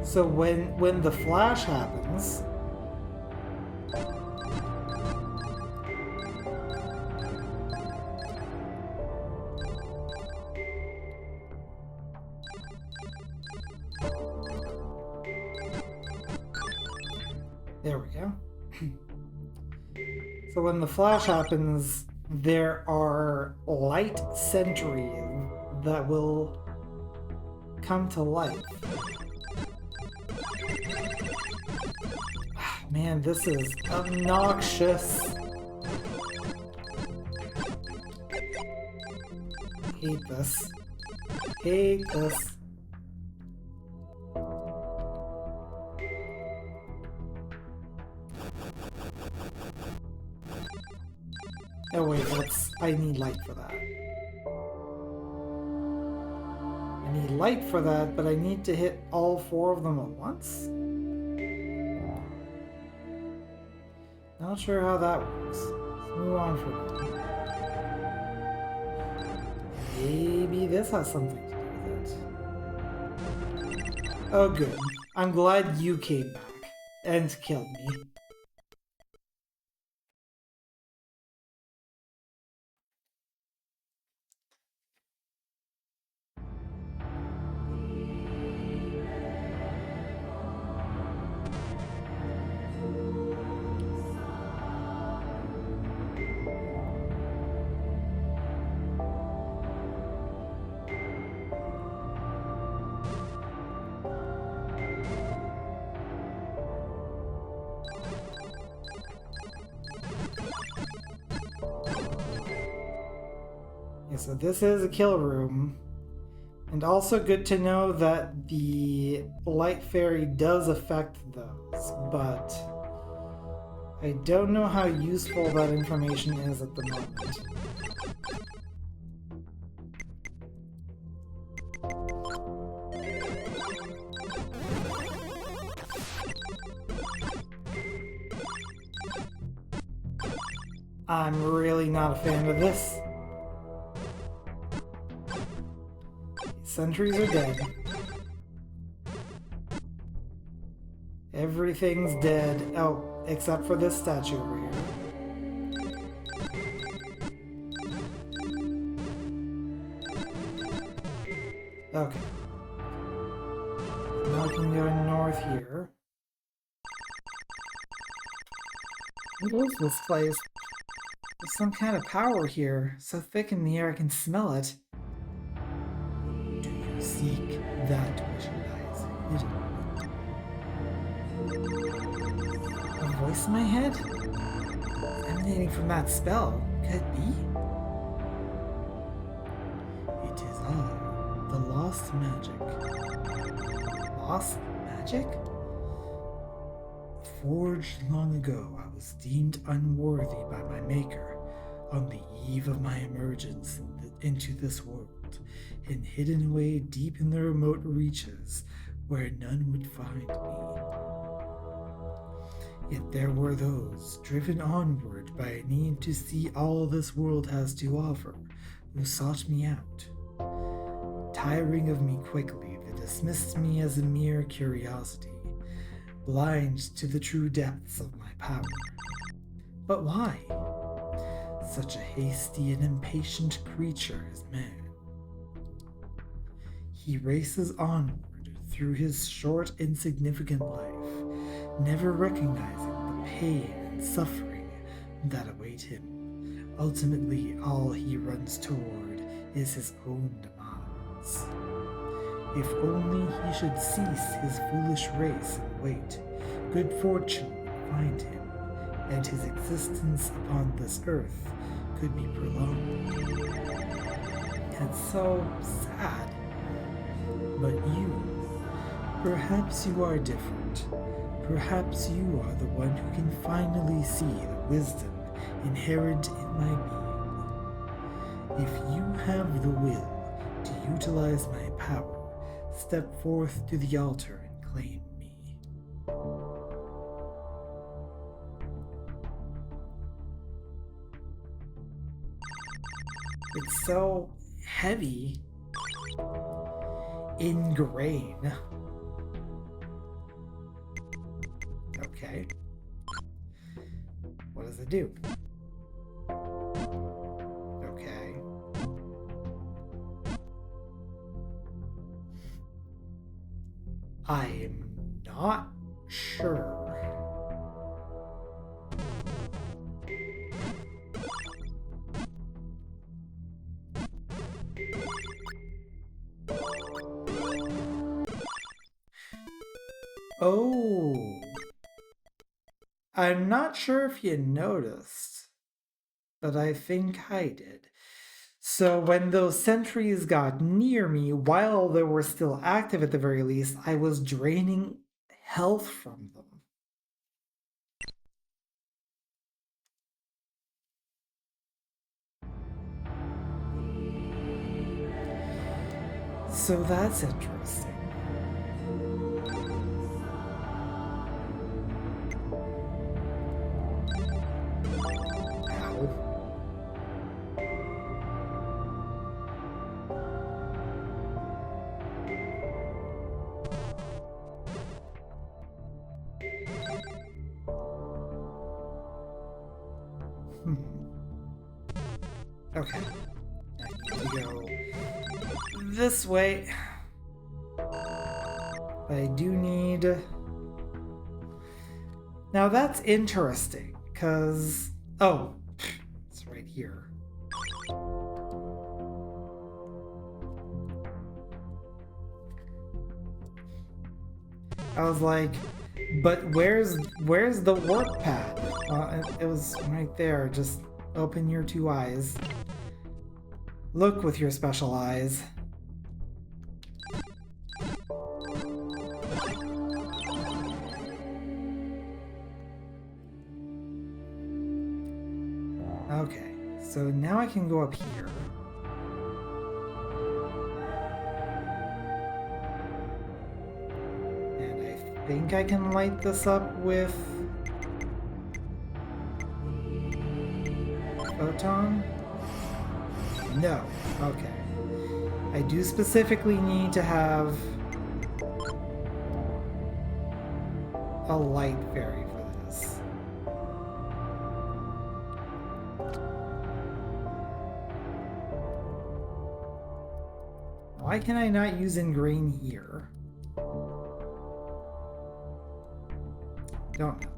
So when the flash happens, there we go. So when the flash happens, there are light sentries that will come to life. Man, this is obnoxious. Hate this. Hate this. Oh wait, I need light for that. I need light for that, but I need to hit all 4 of them at once? Not sure how that works. Let's move on from that. Maybe this has something to do with it. Oh good. I'm glad you came back and killed me. So this is a kill room, and also good to know that the light fairy does affect those, but I don't know how useful that information is at the moment. I'm really not a fan of this. Sentries are dead. Everything's dead. Oh, except for this statue over here. Okay. Now we can go north here. What is this place? There's some kind of power here. So thick in the air I can smell it. Seek that which lies
hidden.
A voice in my head? Emanating from that spell. Could it be?
It is I, the lost magic.
Lost magic?
Forged long ago, I was deemed unworthy by my maker on the eve of my emergence into this world, and hidden away deep in the remote reaches where none would find me. Yet there were those, driven onward by a need to see all this world has to offer, who sought me out. Tiring of me quickly, they dismissed me as a mere curiosity, blind to the true depths of my power. But why? Such a hasty and impatient creature is man. He races onward through his short, insignificant life, never recognizing the pain and suffering that await him. Ultimately, all he runs toward is his own demise. If only he should cease his foolish race and wait, good fortune would find him, and his existence upon this earth could be prolonged.
It's so sad.
But you, perhaps you are different. Perhaps you are the one who can finally see the wisdom inherent in my being. If you have the will to utilize my power, step forth to the altar and claim me.
It's so heavy. In grain. Okay. What does it do? Okay. I am not sure. Oh. I'm not sure if you noticed, but I think I did. So when those sentries got near me, while they were still active at the very least, I was draining health from them. So that's interesting. Ow. Okay. I need to go this way. I do need... Now that's interesting, because... Oh, it's right here. I was like, but where's the warp pad? It was right there. Just open your two eyes. Look with your special eyes. Okay, so now I can go up here. And I think I can light this up with photon? No. Okay. I do specifically need to have a light fairy for this. Why can I not use ingrain here? Don't know.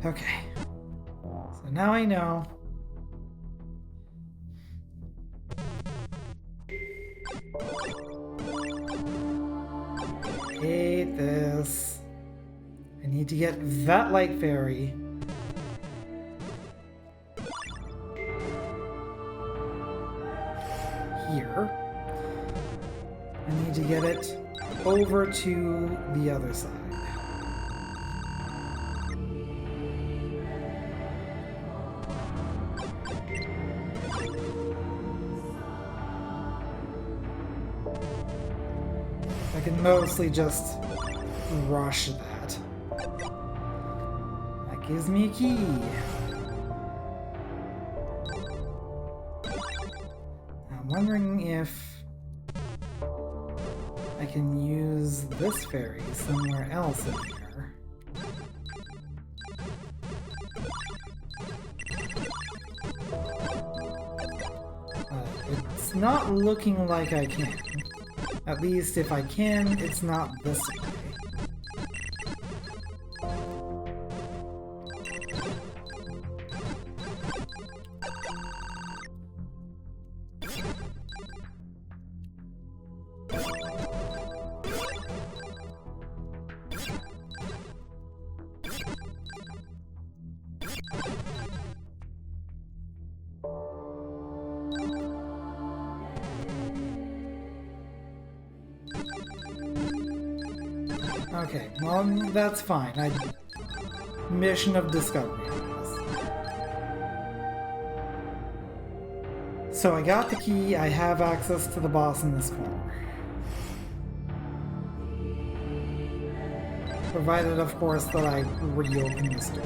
Okay. So now I know. Hate this. I need to get that light fairy. Here. I need to get it over to the other side. I can mostly just rush that. That gives me a key. I'm wondering if I can use this fairy somewhere else in here. It's not looking like I can. At least if I can, it's not this way. Okay, well, that's fine. Mission of discovery, I guess. So I got the key, I have access to the boss in this corner. Provided, of course, that I reopen this door.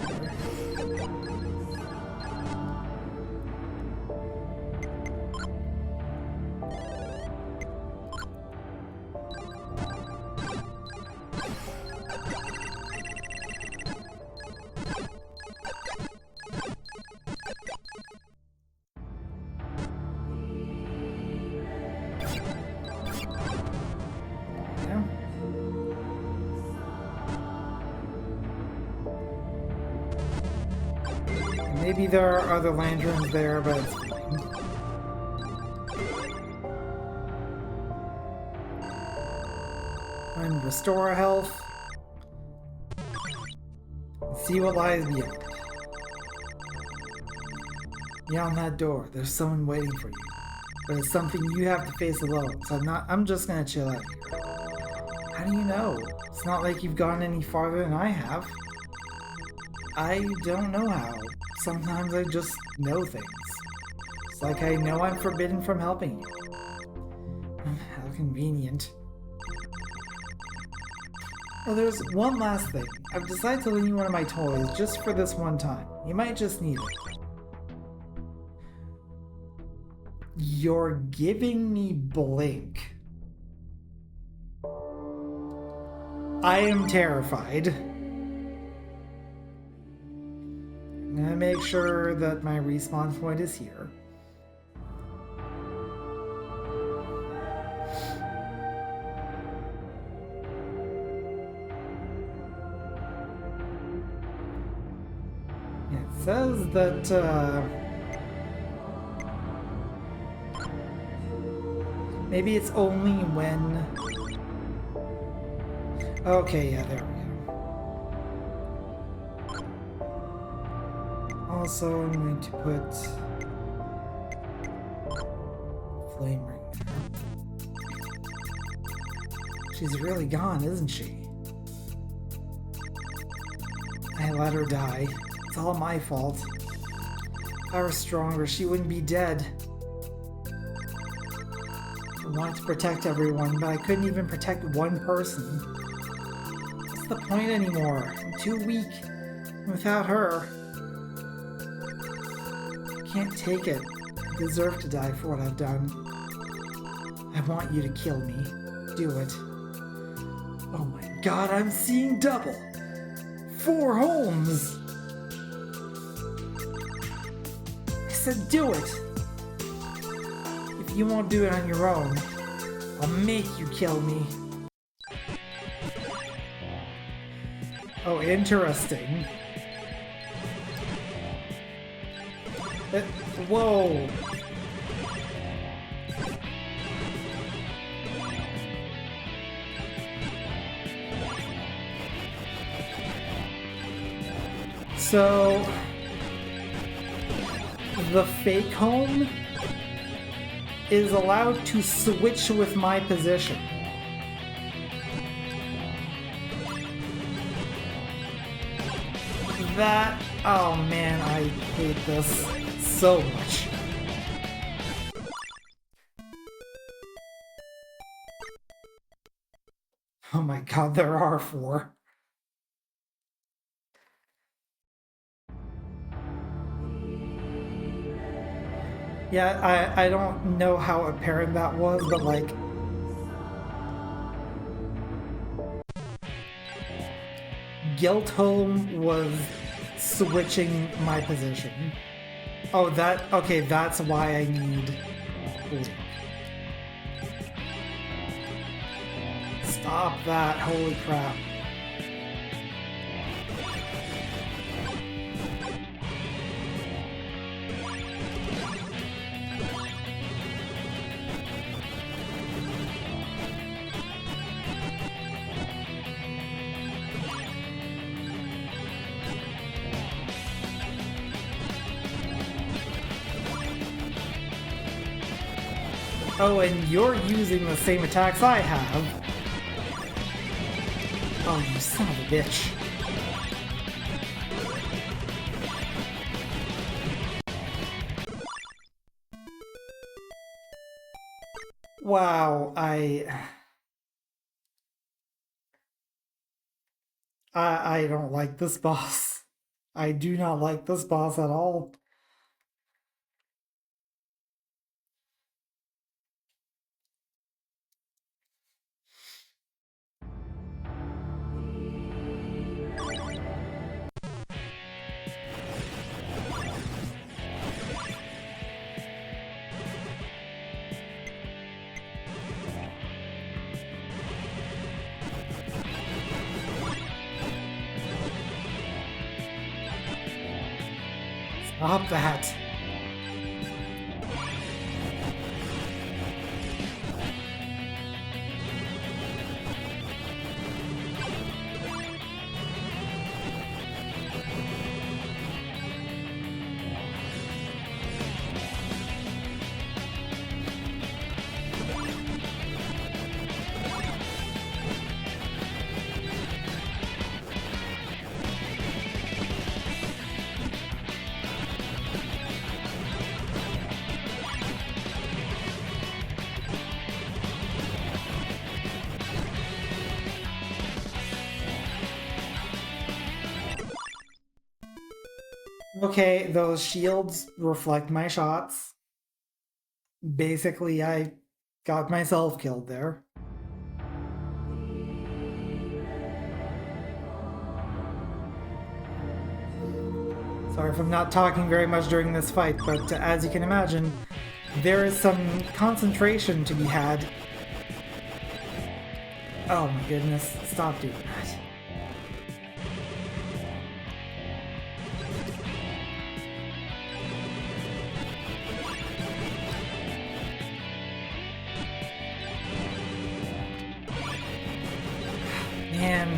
Maybe there are other lanterns there, but it's fine. And restore health. See what lies beyond. Beyond that door, there's someone waiting for you. But it's something you have to face alone, so I'm just gonna chill out here. How do you know? It's not like you've gone any farther than I have. I don't know how. Sometimes I just know things. It's like I know I'm forbidden from helping you. How convenient. Oh, there's one last thing. I've decided to lend you one of my toys just for this one time. You might just need it. You're giving me Blink. I am terrified. I'm gonna make sure that my respawn point is here. It says that, maybe it's only when... Okay, yeah, there we go. Also, I'm going to put Flame Ring there. She's really gone, isn't she? I let her die. It's all my fault. If I were stronger, she wouldn't be dead. I wanted to protect everyone, but I couldn't even protect one person. What's the point anymore? I'm too weak. Without her, I can't take it. I deserve to die for what I've done. I want you to kill me. Do it. Oh my god, I'm seeing double! 4 homes! I said do it! If you won't do it on your own, I'll make you kill me. Oh, interesting. Whoa! So the fake home is allowed to switch with my position. That, oh man, I hate this so much. Oh my god, there are 4. Yeah, I don't know how apparent that was, but like... Guild Home was switching my position. Oh, okay, that's why I need... Link. Stop that, holy crap. Oh, and you're using the same attacks I have. Oh, you son of a bitch. Wow, I don't like this boss. I do not like this boss at all. Stop that. Okay, those shields reflect my shots. Basically, I got myself killed there. Sorry if I'm not talking very much during this fight, but as you can imagine, there is some concentration to be had. Oh my goodness, stop doing that. Man.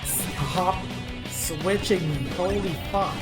Stop switching me, holy fuck.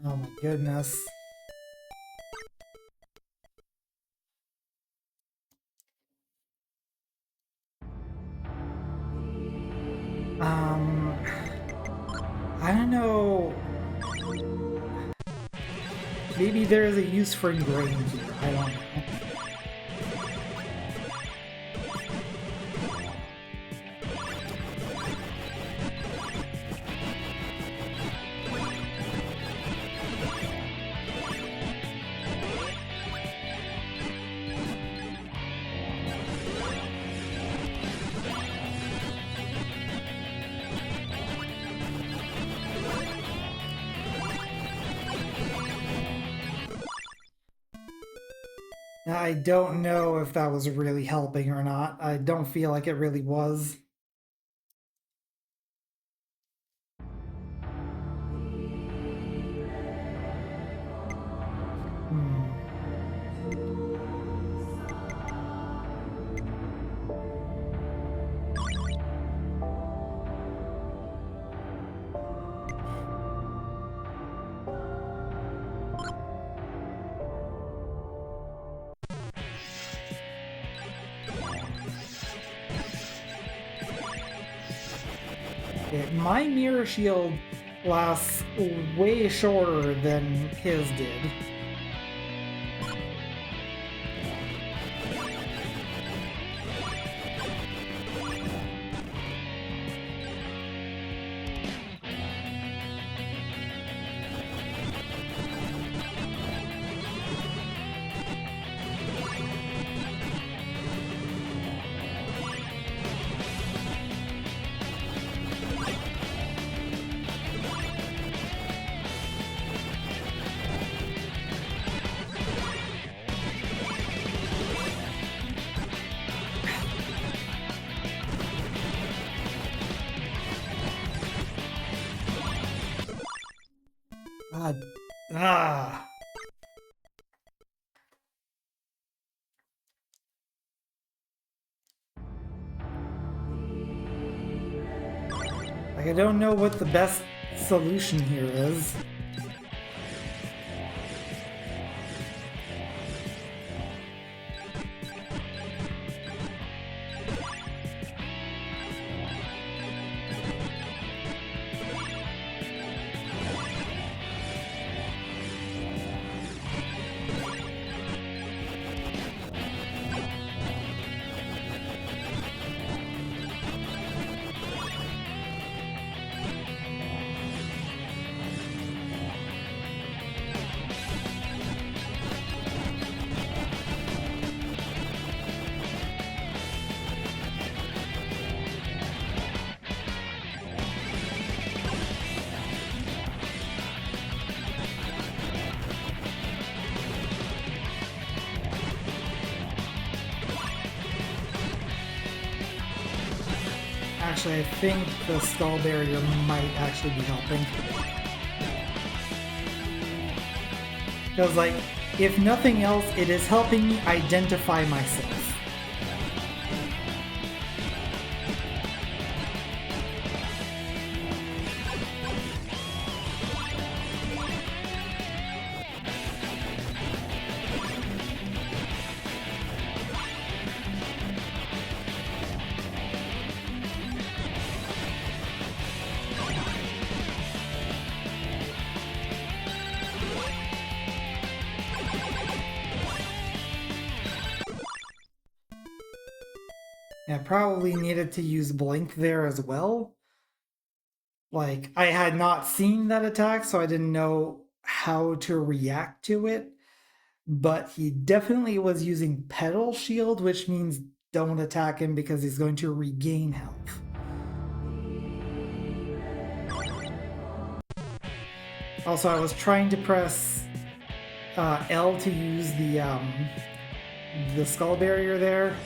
Oh my goodness. I don't know there is a use for ingrained here. I don't know. I don't know if that was really helping or not. I don't feel like it really was. Okay, my mirror shield lasts way shorter than his did. Ah. Like, I don't know what the best solution here is. Actually, I think the skull barrier might actually be helping. Because, like, if nothing else, it is helping me identify myself. I probably needed to use Blink there as well. Like, I had not seen that attack, so I didn't know how to react to it. But he definitely was using Pedal Shield, which means don't attack him because he's going to regain health. Also, I was trying to press L to use the skull barrier there.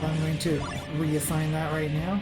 I'm going to reassign that right now.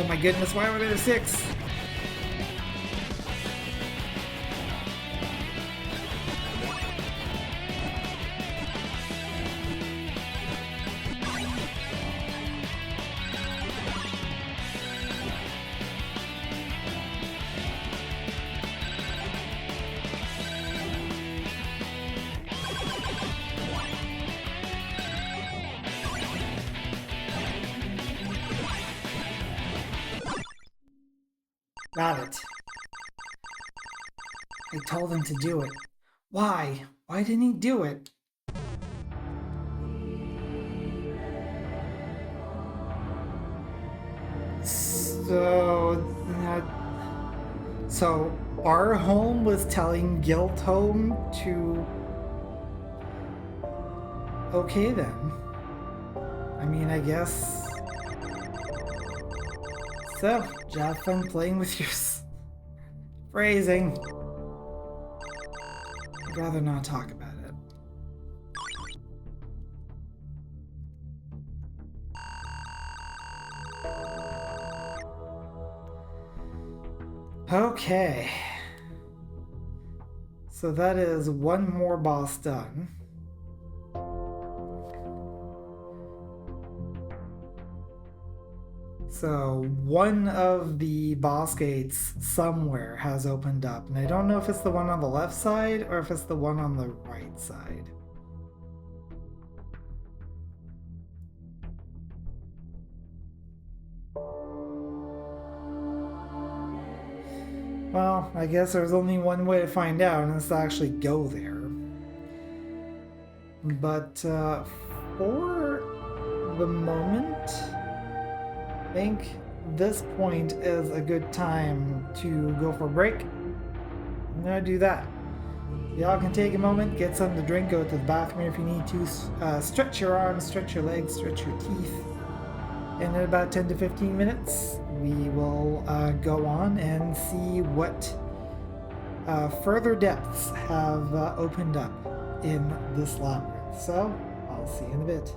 Oh my goodness, why were there 6? Got it. I told him to do it. Why? Why didn't he do it? So our home was telling Guild Home to... Okay then. I mean, I guess... So, have fun playing with your phrasing. I'd rather not talk about it. Okay. So that is one more boss done. So one of the boss gates somewhere has opened up, and I don't know if it's the one on the left side or if it's the one on the right side. Well, I guess there's only one way to find out, and it's to actually go there. But for the moment, I think this point is a good time to go for a break. I'm gonna do that. Y'all can take a moment, get something to drink, go to the bathroom if you need to, stretch your arms, stretch your legs, stretch your teeth. And in about 10 to 15 minutes, we will go on and see what further depths have opened up in this labyrinth. So, I'll see you in a bit.